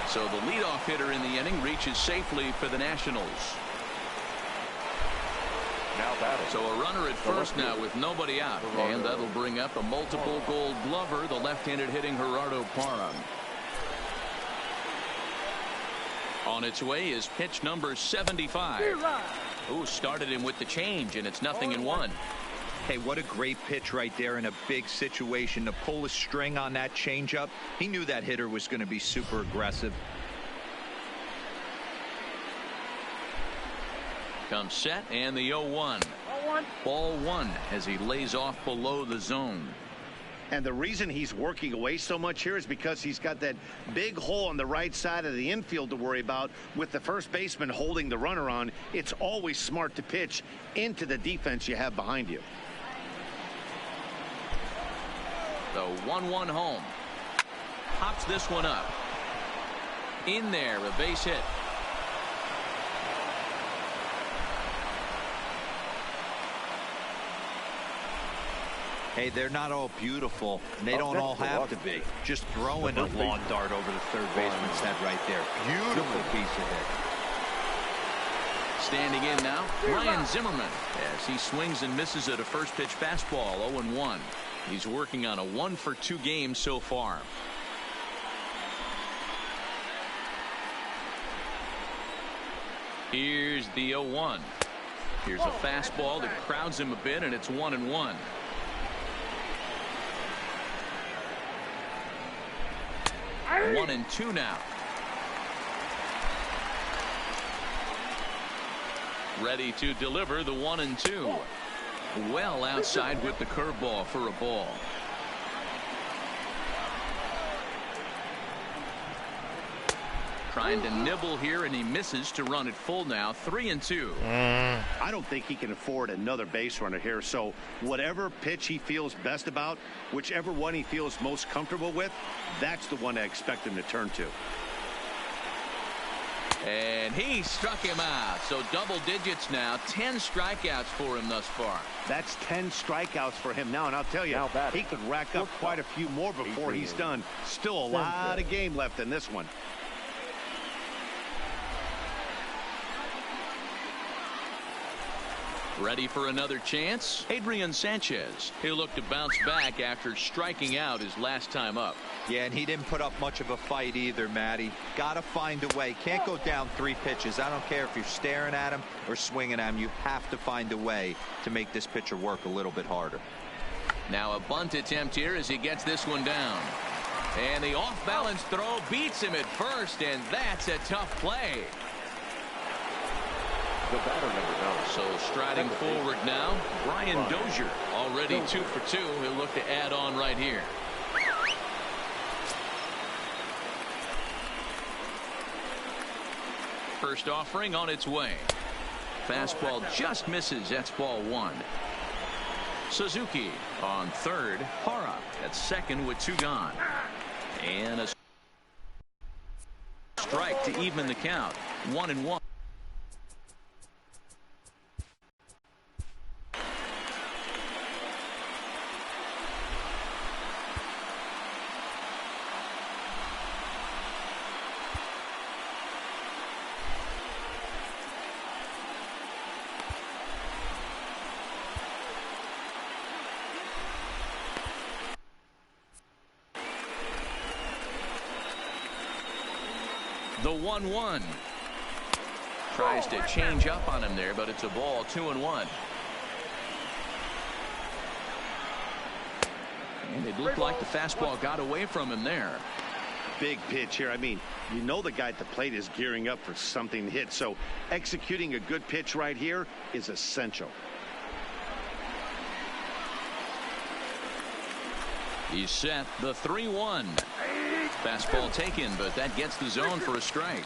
So the leadoff hitter in the inning reaches safely for the Nationals. Now batting. So a runner at first now with nobody out. And that'll bring up a multiple gold glover, the left-handed hitting Gerardo Parra. On its way is pitch number 75. Ooh, started him with the change, and it's 0-1. Hey, what a great pitch right there in a big situation to pull a string on that changeup. He knew that hitter was going to be super aggressive. Comes set and the 0-1. Ball 1 as he lays off below the zone. And the reason he's working away so much here is because he's got that big hole on the right side of the infield to worry about. With the first baseman holding the runner on, it's always smart to pitch into the defense you have behind you. The 1-1 home. Pops this one up. In there, a base hit. Hey, they're not all beautiful, and they don't all have to be. Just throwing a lawn dart over the third baseman's head right there. Beautiful piece of hit. Standing in now, Ryan Zimmerman, as he swings and misses at a first pitch fastball. 0-1. He's working on a 1 for 2 game so far. Here's the 0-1. Here's a fastball that crowds him a bit, and it's 1-1. One and 2 now. Ready to deliver the 1-2. Well outside with the curveball for a ball. Trying to nibble here, and he misses to run it full now. 3-2. I don't think he can afford another base runner here. So whatever pitch he feels best about, whichever one he feels most comfortable with, that's the one I expect him to turn to. And he struck him out. So double digits now. 10 strikeouts for him thus far. That's 10 strikeouts for him now. And I'll tell you, he could rack up quite a few more before he's done. Still a lot of game left in this one. Ready for another chance? Adrian Sanchez. He'll look to bounce back after striking out his last time up. Yeah, and he didn't put up much of a fight either, Matty. Got to find a way. Can't go down 3 pitches. I don't care if you're staring at him or swinging at him. You have to find a way to make this pitcher work a little bit harder. Now a bunt attempt here as he gets this one down. And the off-balance throw beats him at first, and that's a tough play. The batter, number 9. So striding forward now, Brian Dozier, already 2 for 2. He'll look to add on right here. First offering on its way. fastball just misses. That's ball one. Suzuki on third. Parra at second with 2 gone. And a strike to even the count. 1-1. The 1-1. Tries to change up on him there, but it's a ball. 2-1. And it looked like the fastball got away from him there. Big pitch here. I mean, you know the guy at the plate is gearing up for something to hit, so executing a good pitch right here is essential. He's set. The 3-1. Fastball taken, but that gets the zone for a strike.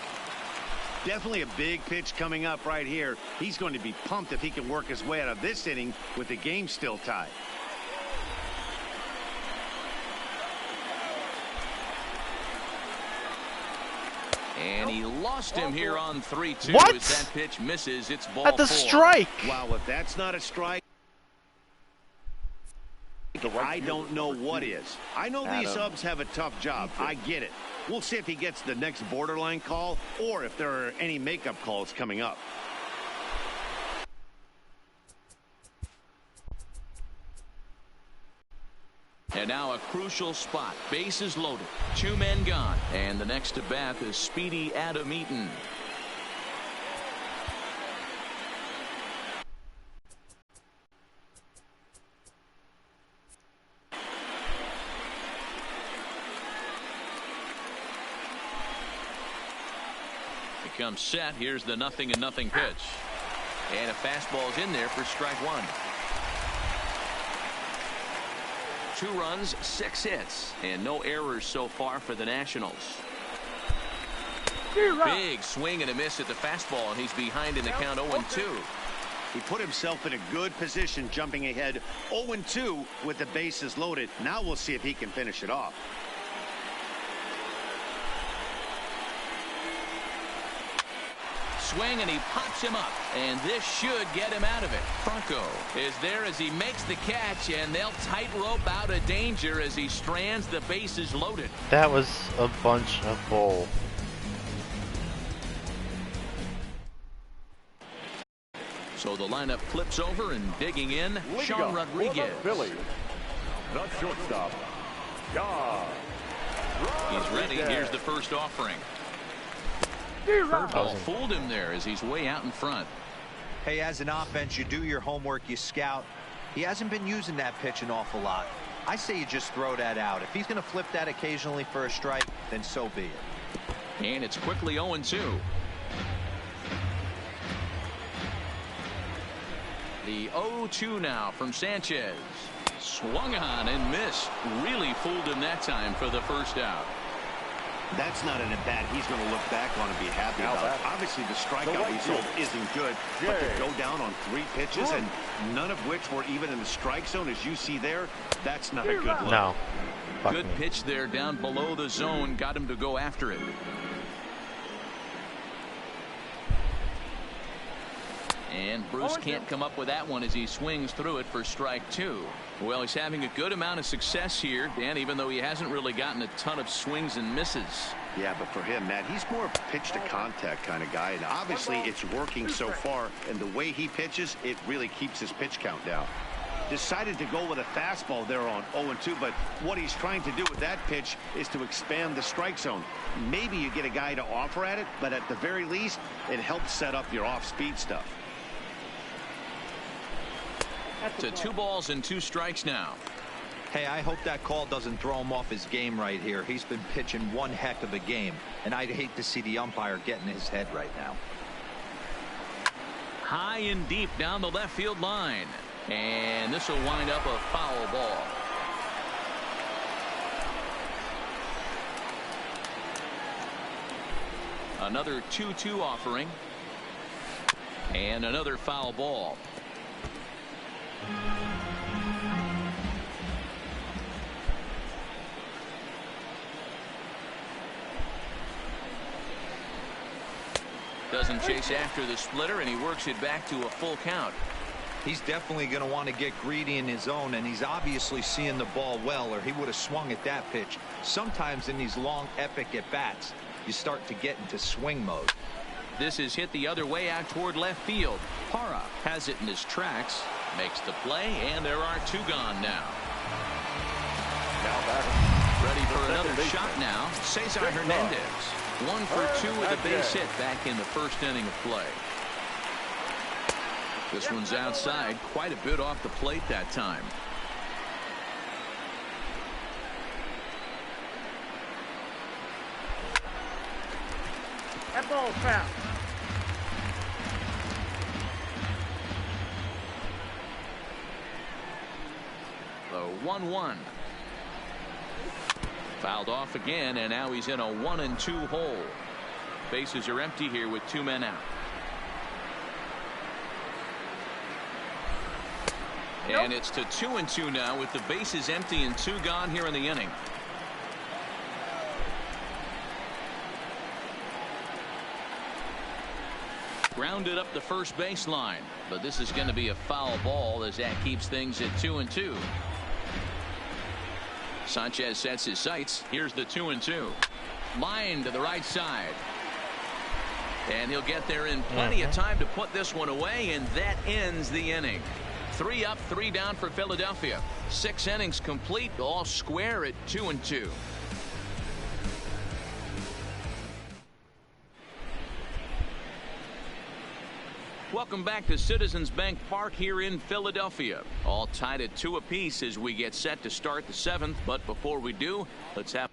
Definitely a big pitch coming up right here. He's going to be pumped if he can work his way out of this inning with the game still tied. And he lost him here on 3-2. What? As that pitch misses, it's ball At the 4. strike. Wow, if that's not a strike, I don't know what is. I know these subs have a tough job. I get it. We'll see if he gets the next borderline call or if there are any makeup calls coming up. And now a crucial spot. Bases loaded. 2 men gone. And the next to bat is speedy Adam Eaton. Comes set. Here's the 0-0 pitch. And a fastball is in there for strike 1. 2 runs, 6 hits, and no errors so far for the Nationals. Big swing and a miss at the fastball, and he's behind in the count 0-2. He put himself in a good position jumping ahead 0-2 with the bases loaded. Now we'll see if he can finish it off. Swing, and he pops him up, and this should get him out of it. Franco is there as he makes the catch, and they'll tightrope out of danger as he strands the bases loaded. That was a bunch of bull. So the lineup flips over, and digging in, Sean Rodriguez. Phillies, the shortstop, John. He's ready. Here's the first offering. Curveball fooled him there as he's way out in front. Hey, as an offense, you do your homework, you scout. He hasn't been using that pitch an awful lot. I say you just throw that out. If he's going to flip that occasionally for a strike, then so be it. And it's quickly 0-2. The 0-2 now from Sanchez. Swung on and missed. Really fooled him that time for the first out. That's not an at-bat he's going to look back on and be happy about. Obviously, the strikeout result isn't good, but to go down on 3 pitches and none of which were even in the strike zone, as you see there, that's not a good look. No. Good pitch there down below the zone. Got him to go after it. And Bruce can't come up with that one as he swings through it for strike 2. Well, he's having a good amount of success here, Dan, even though he hasn't really gotten a ton of swings and misses. Yeah, but for him, Matt, he's more of a pitch to contact kind of guy, and obviously it's working so far, and the way he pitches, it really keeps his pitch count down. Decided to go with a fastball there on 0-2, but what he's trying to do with that pitch is to expand the strike zone. Maybe you get a guy to offer at it, but at the very least, it helps set up your off-speed stuff. To 2 balls and 2 strikes now. Hey, I hope that call doesn't throw him off his game right here. He's been pitching one heck of a game, and I'd hate to see the umpire get in his head right now. High and deep down the left field line, and this will wind up a foul ball. Another 2-2 offering. And another foul ball. Doesn't chase after the splitter, and he works it back to a full count. He's definitely going to want to get greedy in his zone, and he's obviously seeing the ball well, or he would have swung at that pitch. Sometimes in these long, epic at-bats, you start to get into swing mode. This is hit the other way out toward left field. Parra has it in his tracks, makes the play, and there are 2 gone now. Ready for another shot now, Cesar Hernandez. 1 for 2 with a base hit back in the first inning of play. This one's outside, quite a bit off the plate that time. That ball's foul. The 1-1. Fouled off again, and now he's in a 1-2 hole. Bases are empty here with 2 men out. And it's to 2-2 now with the bases empty and 2 gone here in the inning. Grounded up the first baseline, but this is going to be a foul ball as that keeps things at 2-2. Sanchez sets his sights. Here's the 2-2. Line to the right side. And he'll get there in plenty of time to put this one away, and that ends the inning. 3 up, 3 down for Philadelphia. 6 innings complete, all square at 2-2. Welcome back to Citizens Bank Park here in Philadelphia. All tied at 2 apiece as we get set to start the 7th. But before we do, let's have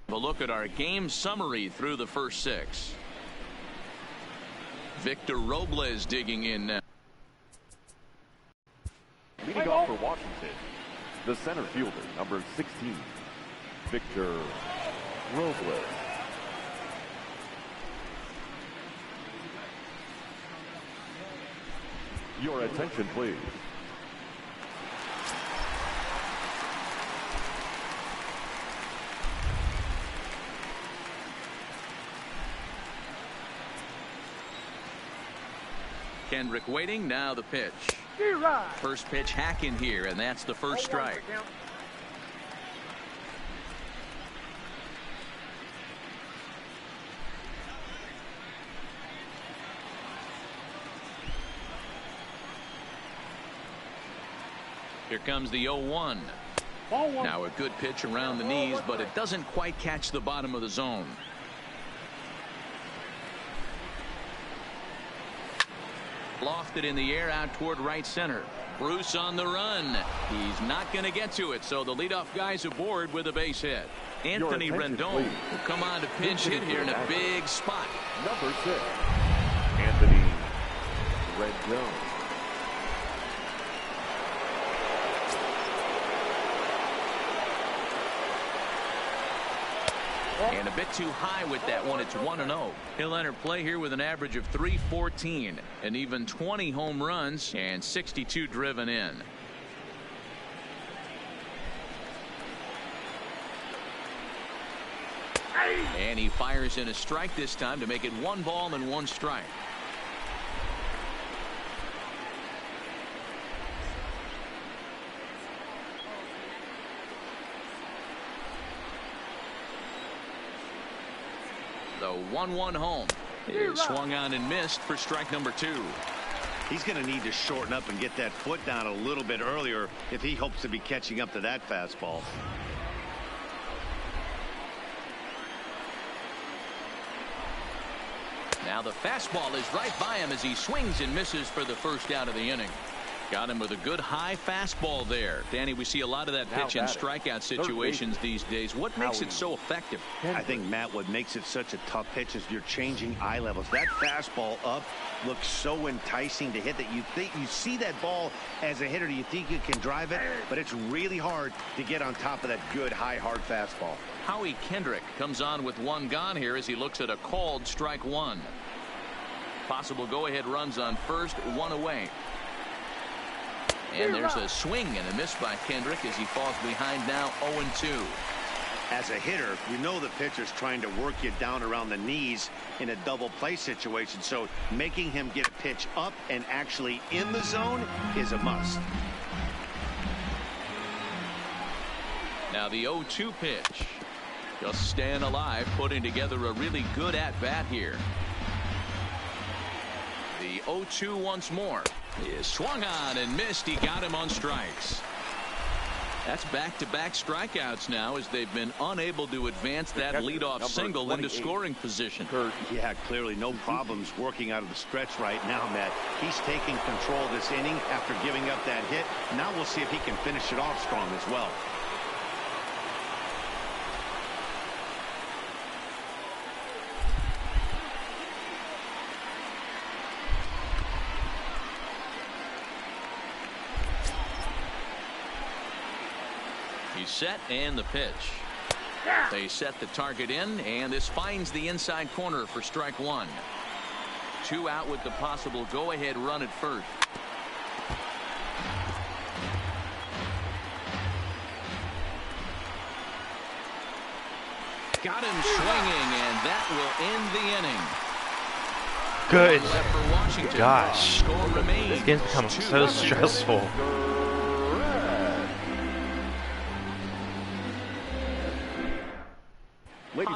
a look at our game summary through the first 6. Victor Robles digging in now. Leading off for Washington, the center fielder, number 16, Victor Robles. Your attention, please. Kendrick waiting. Now the pitch. First pitch hack in here, and that's the first strike. Here comes the 0-1. Now a good pitch around the knees, but it doesn't quite catch the bottom of the zone. Lofted in the air out toward right center. Bruce on the run. He's not going to get to it, so the leadoff guy's aboard with a base hit. Anthony Rendon will come on to pinch hit here in a big spot. Number 6, Anthony Rendon. And a bit too high with that one. It's 1-0. He'll enter play here with an average of .314, and even 20 home runs and 62 driven in. And he fires in a strike this time to make it 1 ball and 1 strike. The 1-1 home is swung on and missed for strike number 2. He's going to need to shorten up and get that foot down a little bit earlier if he hopes to be catching up to that fastball. Now the fastball is right by him as he swings and misses for the first out of the inning. Got him with a good high fastball there. Danny, we see a lot of that pitch in strikeout situations these days. What makes it so effective? I think, Matt, what makes it such a tough pitch is you're changing eye levels. That fastball up looks so enticing to hit that you think you see that ball as a hitter. You think you can drive it, but it's really hard to get on top of that good high hard fastball. Howie Kendrick comes on with 1 gone here as he looks at a called strike 1. Possible go-ahead runs on first, one away. And there's a swing and a miss by Kendrick as he falls behind now 0-2. As a hitter, you know the pitcher's trying to work you down around the knees in a double play situation, so making him get a pitch up and actually in the zone is a must. Now the 0-2 pitch. Just staying alive, putting together a really good at-bat here. The 0-2 once more is swung on and missed. He got him on strikes. That's back-to-back strikeouts now as they've been unable to advance that leadoff single into scoring position. Yeah, clearly no problems working out of the stretch right now, Matt. He's taking control of this inning after giving up that hit. Now we'll see if he can finish it off strong as well. Set and the pitch. They set the target in, and this finds the inside corner for strike one. 2 out with the possible go-ahead run at first. Got him swinging, and that will end the inning. Good. Gosh. Score remains. This game's becoming so stressful.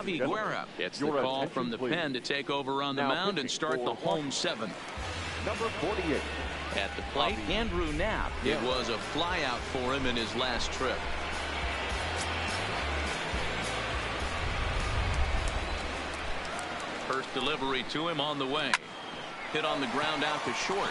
Segura gets the call from the pen to take over on the mound and start the home 7th. Number 48. At the plate, Andrew Knapp. It was a flyout for him in his last trip. First delivery to him on the way. Hit on the ground out to short.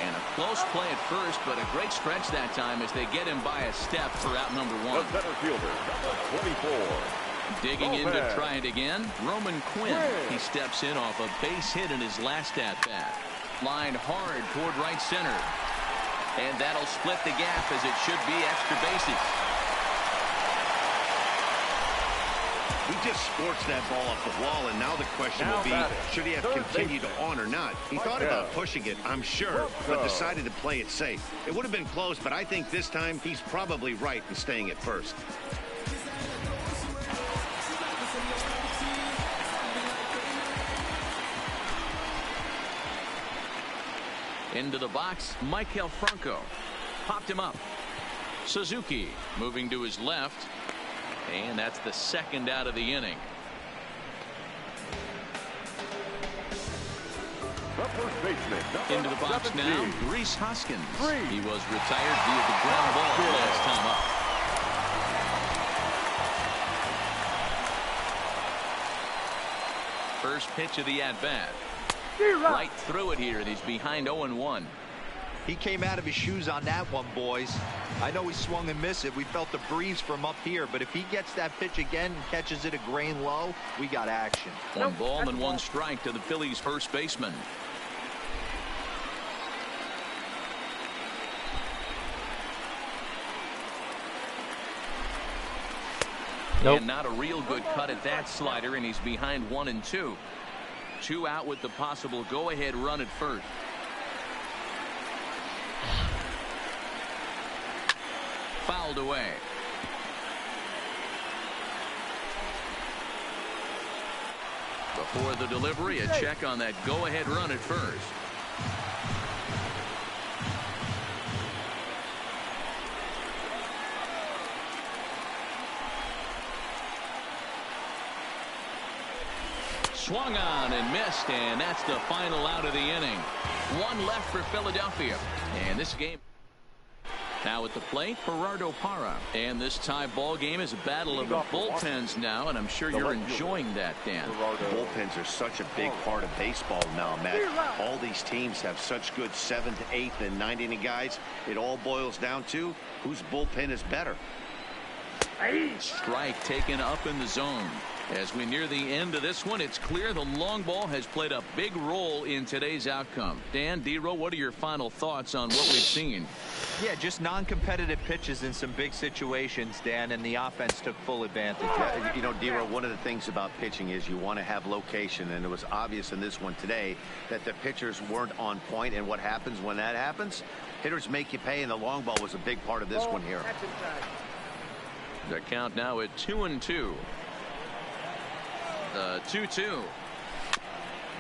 And a close play at first, but a great stretch that time as they get him by a step for out number 1. The center fielder, number 24. Digging in to try it again, Roman Quinn. He steps in off a base hit in his last at-bat. Lined hard toward right center. And that'll split the gap as it should be extra bases. He just sports that ball off the wall, and now the question will be, should he have continued on or not? He thought about pushing it, I'm sure, but decided to play it safe. It would have been close, but I think this time he's probably right in staying at first. Into the box, Michael Franco. Popped him up. Suzuki moving to his left. And that's the second out of the inning. Into the box now, Rhys Hoskins. He was retired via the ground ball last time up. First pitch of the at-bat. Right through it here, and he's behind 0-1. He came out of his shoes on that one, boys. I know he swung and missed it. We felt the breeze from up here, but if he gets that pitch again and catches it a grain low, we got action. 1 ball and 1 strike to the Phillies first baseman. Nope. And not a real good cut at that slider, and he's behind 1-2. 2 out with the possible go-ahead run at first. Fouled away. Before the delivery, a check on that go-ahead run at first. Swung on and missed, and that's the final out of the inning. 1 left for Philadelphia, and this game. Now at the plate, Parra. And this tie ball game is a battle of the bullpens now, and I'm sure you're enjoying that, Dan. Bullpens are such a big part of baseball now, Matt. All these teams have such good 7th, 8th, and 9th inning guys. It all boils down to whose bullpen is better. Strike taken up in the zone. As we near the end of this one, it's clear the long ball has played a big role in today's outcome. Dan, D-Row, what are your final thoughts on what we've seen? Yeah, just non-competitive pitches in some big situations, Dan, and the offense took full advantage. Yeah, you know, D-Row, one of the things about pitching is you want to have location, and it was obvious in this one today that the pitchers weren't on point, and what happens when that happens? Hitters make you pay, and the long ball was a big part of this one here. The count now at 2-2. The 2-2.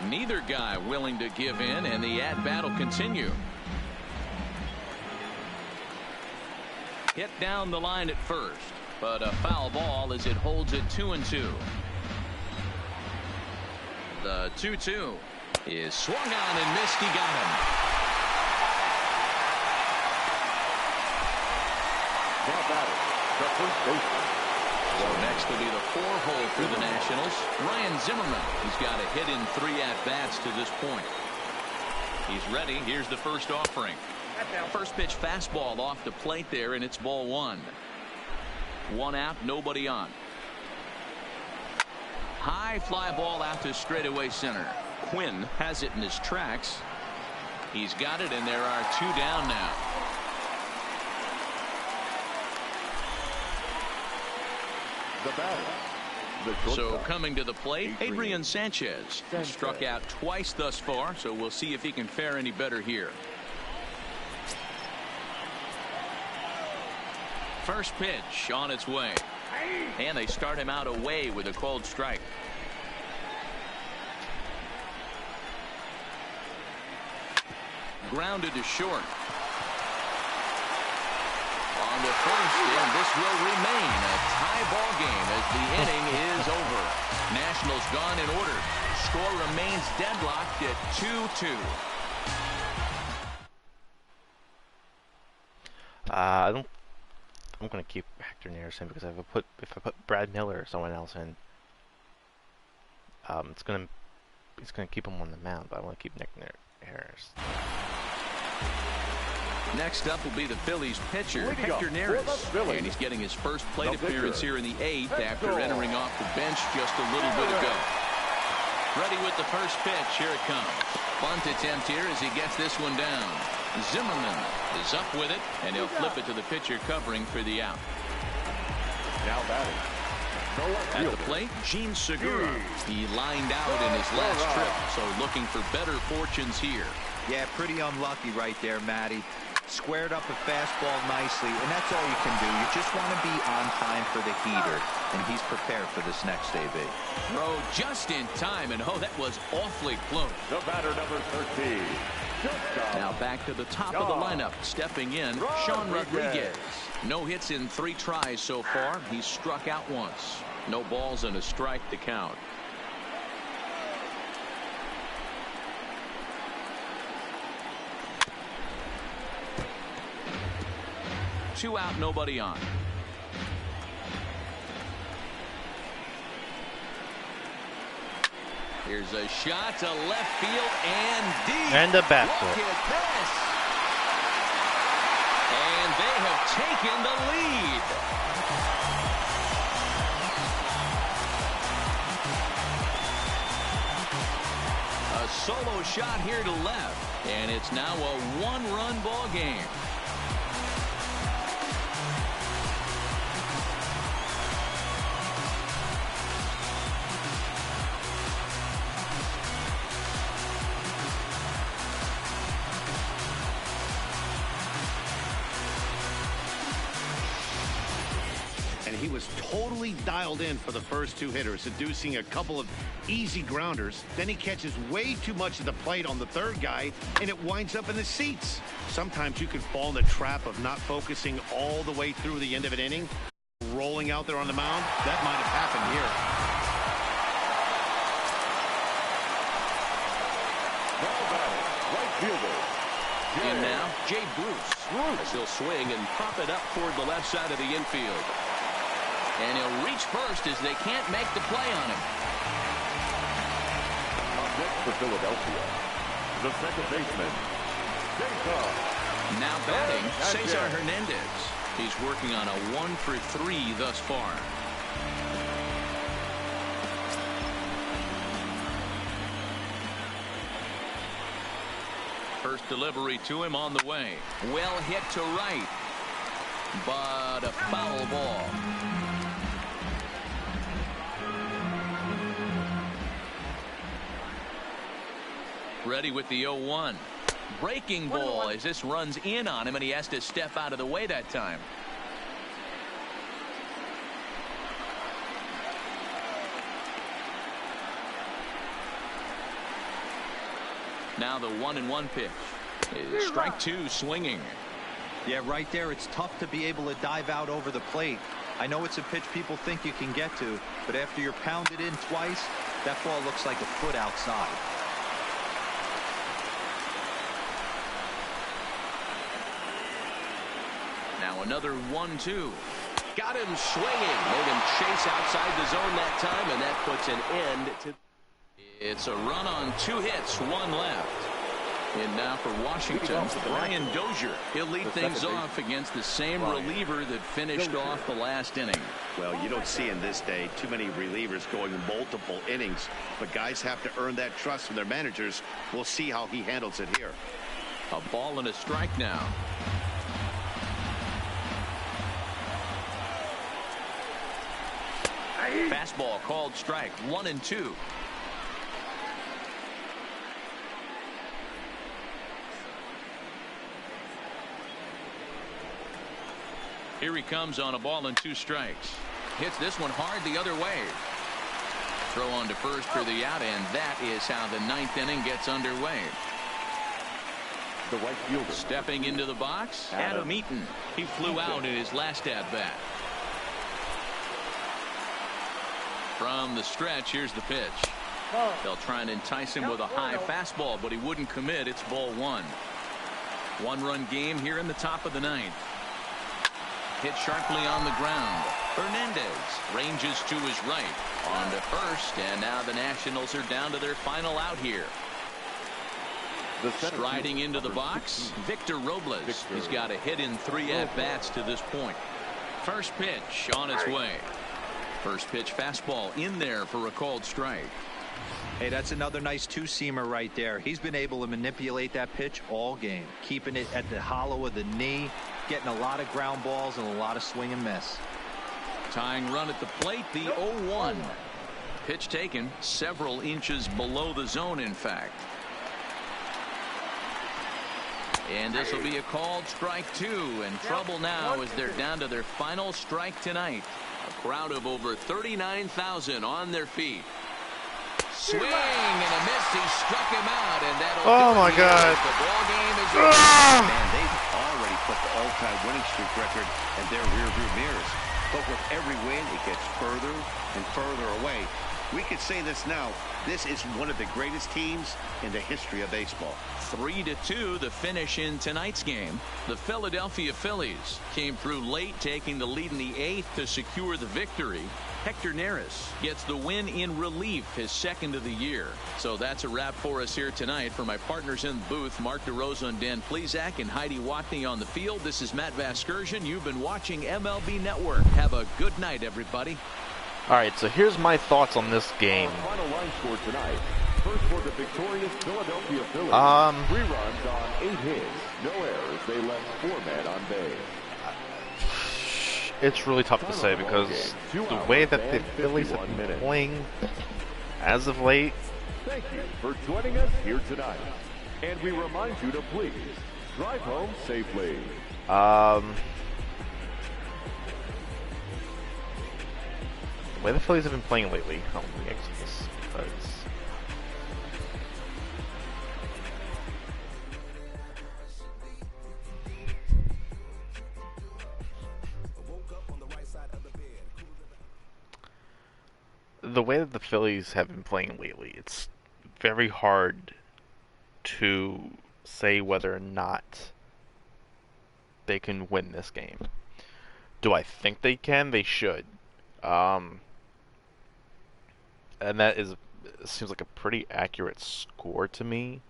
Neither guy willing to give in, and the at-bat will continue. Hit down the line at first, but a foul ball as it holds it 2-2. The 2-2 is swung on and missed. He got him. Now batting, the first baseman. So next will be the 4-hole for the Nationals. Ryan Zimmerman. He's got a hit in 3 at-bats to this point. He's ready. Here's the first offering. First pitch fastball off the plate there, and it's ball 1. 1 out, nobody on. High fly ball out to straightaway center. Quinn has it in his tracks. He's got it, and there are 2 down now. The batter. So coming to the plate, Adrian Sanchez. He struck out twice thus far, so we'll see if he can fare any better here. First pitch on its way. And they start him out away with a called strike. Grounded to short. On the first, and this will remain a tie ball game as the inning is over. Nationals gone in order. Score remains deadlocked at 2-2. I'm going to keep Hector Neris in because if I put Brad Miller or someone else in, it's going to keep him on the mound. But I want to keep Nick Harris. Next up will be the Phillies pitcher, Hector Neris, and he's getting his first plate appearance here in the 8th after entering off the bench just a little bit ago. Ready with the first pitch. Here it comes. Bunt attempt here as he gets this one down. Zimmerman is up with it, and he'll flip it to the pitcher covering for the out. Now batting. At the plate, Segura. He lined out in his last trip, so looking for better fortunes here. Yeah, pretty unlucky right there, Matty. Squared up a fastball nicely, and that's all you can do. You just want to be on time for the heater, and he's prepared for this next AB. Throw just in time, and oh, that was awfully close. The batter, number 13. Now back to the top of the lineup. Stepping in, Sean Rodriguez. No hits in 3 tries so far. He's struck out once. No balls and a strike to count. Two out, nobody on. Here's a shot to left field and deep. And a back foot. Look at this. And they have taken the lead. A solo shot here to left. And it's now a 1-run ball game. He was totally dialed in for the first 2 hitters, seducing a couple of easy grounders. Then he catches way too much of the plate on the 3rd guy, and it winds up in the seats. Sometimes you can fall in the trap of not focusing all the way through the end of an inning, rolling out there on the mound. That might have happened here. Right fielder. And now, Jay Bruce. He'll swing and pop it up toward the left side of the infield. And he'll reach first as they can't make the play on him. Up next for Philadelphia, the second baseman, Cesar. Now batting, Cesar Hernandez. He's working on a 1-for-3 thus far. First delivery to him on the way. Well hit to right, but a foul ball. Ready with the 0-1. Breaking ball as this runs in on him, and he has to step out of the way that time. Now the 1-1 pitch. Strike two, swinging. Yeah, right there, it's tough to be able to dive out over the plate. I know it's a pitch people think you can get to, but after you're pounded in twice, that ball looks like a foot outside. Now another 1-2. Got him swinging. Made him chase outside the zone that time, and that puts an end to... It's a run on 2 hits, 1 left. And now for Washington, Brian Dozier. He'll lead things off against the same reliever that finished off the last inning. Well, you don't see in this day too many relievers going multiple innings, but guys have to earn that trust from their managers. We'll see how he handles it here. A ball and a strike now. Fastball called strike, 1-2. Here he comes on a ball and 2 strikes. Hits this one hard the other way. Throw on to first for the out, and that is how the 9th inning gets underway. The right fielder. Stepping into the box, Adam Eaton. He flew out in his last at-bat. From the stretch, here's the pitch. They'll try and entice him with a high fastball, but he wouldn't commit. It's ball 1. 1-run game here in the top of the 9th. Hit sharply on the ground. Hernandez ranges to his right. On to first, and now the Nationals are down to their final out here. Striding into the box, Victor Robles. He's got a hit in 3 at-bats to this point. First pitch on its way. First pitch fastball in there for a called strike. Hey, that's another nice 2-seamer right there. He's been able to manipulate that pitch all game, keeping it at the hollow of the knee, getting a lot of ground balls and a lot of swing and miss. Tying run at the plate, the 0-1. Pitch taken several inches below the zone, in fact. And this will be a called strike 2, and trouble now as they're down to their final strike tonight. A crowd of over 39,000 on their feet. Swing and a miss. He struck him out, and that'll oh my God. The ball game is over. Man, they've already put the all-time winning streak record in their rearview mirrors. But with every win, it gets further and further away. We could say this now. This is one of the greatest teams in the history of baseball. 3-2 the finish in tonight's game. The Philadelphia Phillies came through late, taking the lead in the 8th to secure the victory. Hector Neris gets the win in relief, his 2nd of the year. So that's a wrap for us here tonight. For my partners in the booth, Mark DeRosa and Dan Plesac, and Heidi Watney on the field, this is Matt Vasgersian. You've been watching MLB Network. Have a good night, everybody. All right, so here's my thoughts on this game. Final line score tonight. First for the victorious Philadelphia Phillies. 3 runs on 8 hits, no errors. They left 4 men on base. It's really tough to say because the way that the Phillies have been playing as of late. Thank you for joining us here tonight. And we remind you to please drive home safely. The way the Phillies have been playing lately, let me exit this because the way that the Phillies have been playing lately, it's very hard to say whether or not they can win this game. Do I think they can? They should. And that seems like a pretty accurate score to me.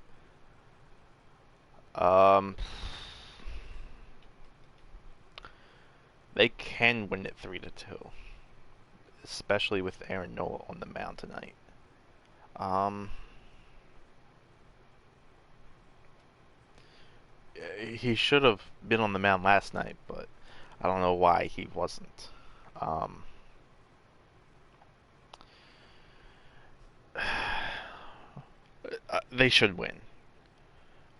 they can win it 3-2, especially with Aaron Nola on the mound tonight. He should have been on the mound last night, but I don't know why he wasn't. They should win.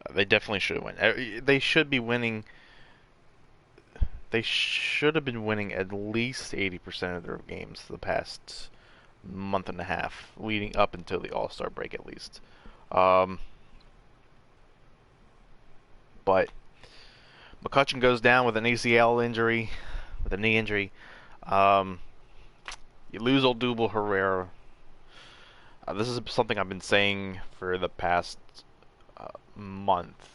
They definitely should win. They should be winning. They should have been winning at least 80% of their games the past month and a half, leading up until the All-Star break at least. But McCutchen goes down with an ACL injury, with a knee injury. You lose Odubel Herrera. This is something I've been saying for the past month.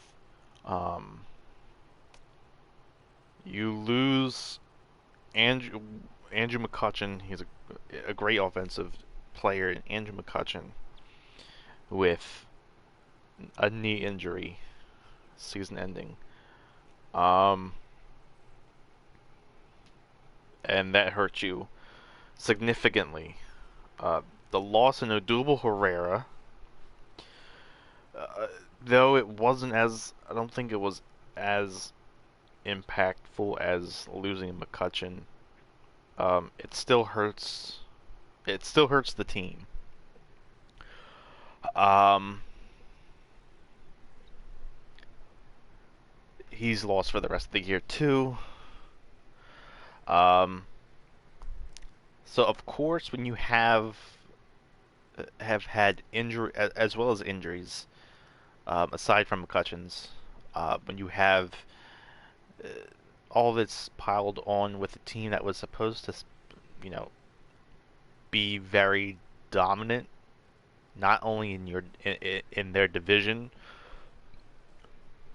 You lose Andrew McCutchen. He's a great offensive player, Andrew McCutchen, with a knee injury, season ending. And that hurt you significantly. The loss in Odubel Herrera, though it wasn't as, I don't think it was as impactful as losing McCutchen. It still hurts. It still hurts the team. He's lost for the rest of the year too. So of course, when you have had injury as well as injuries, aside from McCutchen's, when you have all this piled on with a team that was supposed to, be very dominant, not only in their division,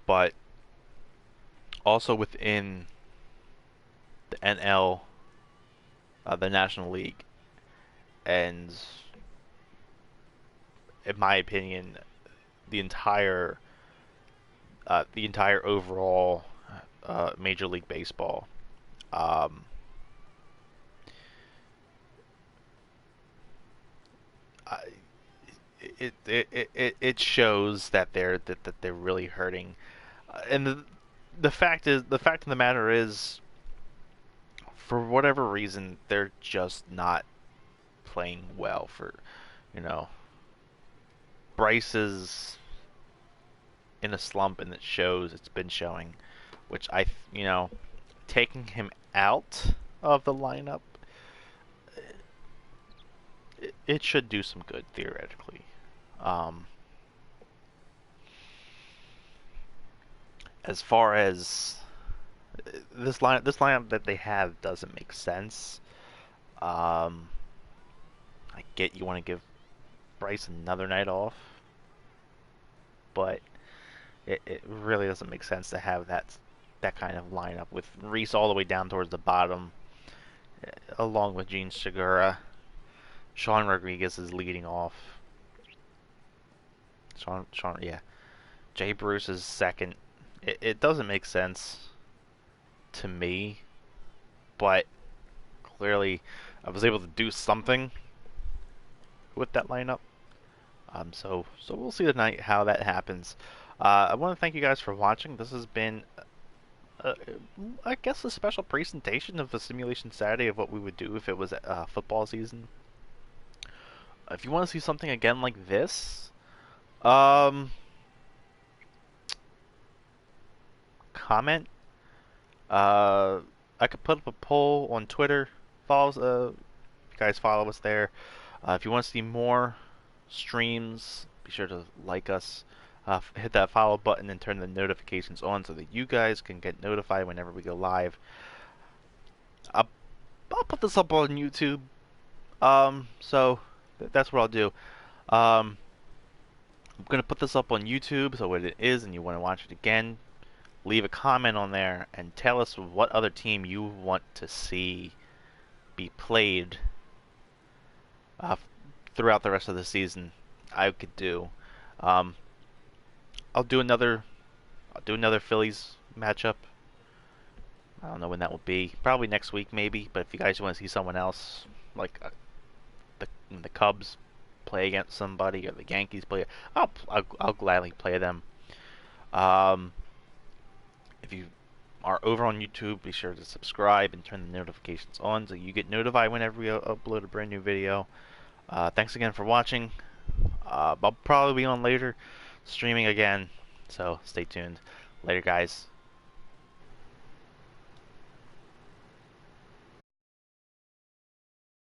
but also within the NL, the National League, and in my opinion, the entire overall Major League Baseball. It shows that they're really hurting, and the fact of the matter is, for whatever reason, they're just not playing well. Bryce is in a slump, and it shows. It's been showing, which taking him out of the lineup, it should do some good theoretically. As far as this lineup that they have doesn't make sense. I get you want to give Bryce another night off, but it really doesn't make sense to have that kind of lineup with Rhys all the way down towards the bottom, along with Gene Segura. Sean Rodriguez is leading off. Jay Bruce is second. It doesn't make sense to me, but clearly I was able to do something with that lineup. So we'll see tonight how that happens. I want to thank you guys for watching. This has been, I guess, a special presentation of the Simulation Saturday of what we would do if it was football season. If you want to see something again like this, comment. I could put up a poll on Twitter. You guys follow us there. If you want to see more streams, be sure to like us. Hit that follow button and turn the notifications on so that you guys can get notified whenever we go live. I'll put this up on YouTube. So that's what I'll do. I'm gonna put this up on YouTube, so when it is and you want to watch it again, leave a comment on there and tell us what other team you want to see be played throughout the rest of the season. I could do. I'll do another Phillies matchup. I don't know when that will be. Probably next week, maybe. But if you guys want to see someone else, like the Cubs play against somebody or the Yankees play, I'll gladly play them. If you are over on YouTube, be sure to subscribe and turn the notifications on so you get notified whenever we upload a brand new video. Thanks again for watching. I'll probably be on later streaming again, so stay tuned. Later, guys.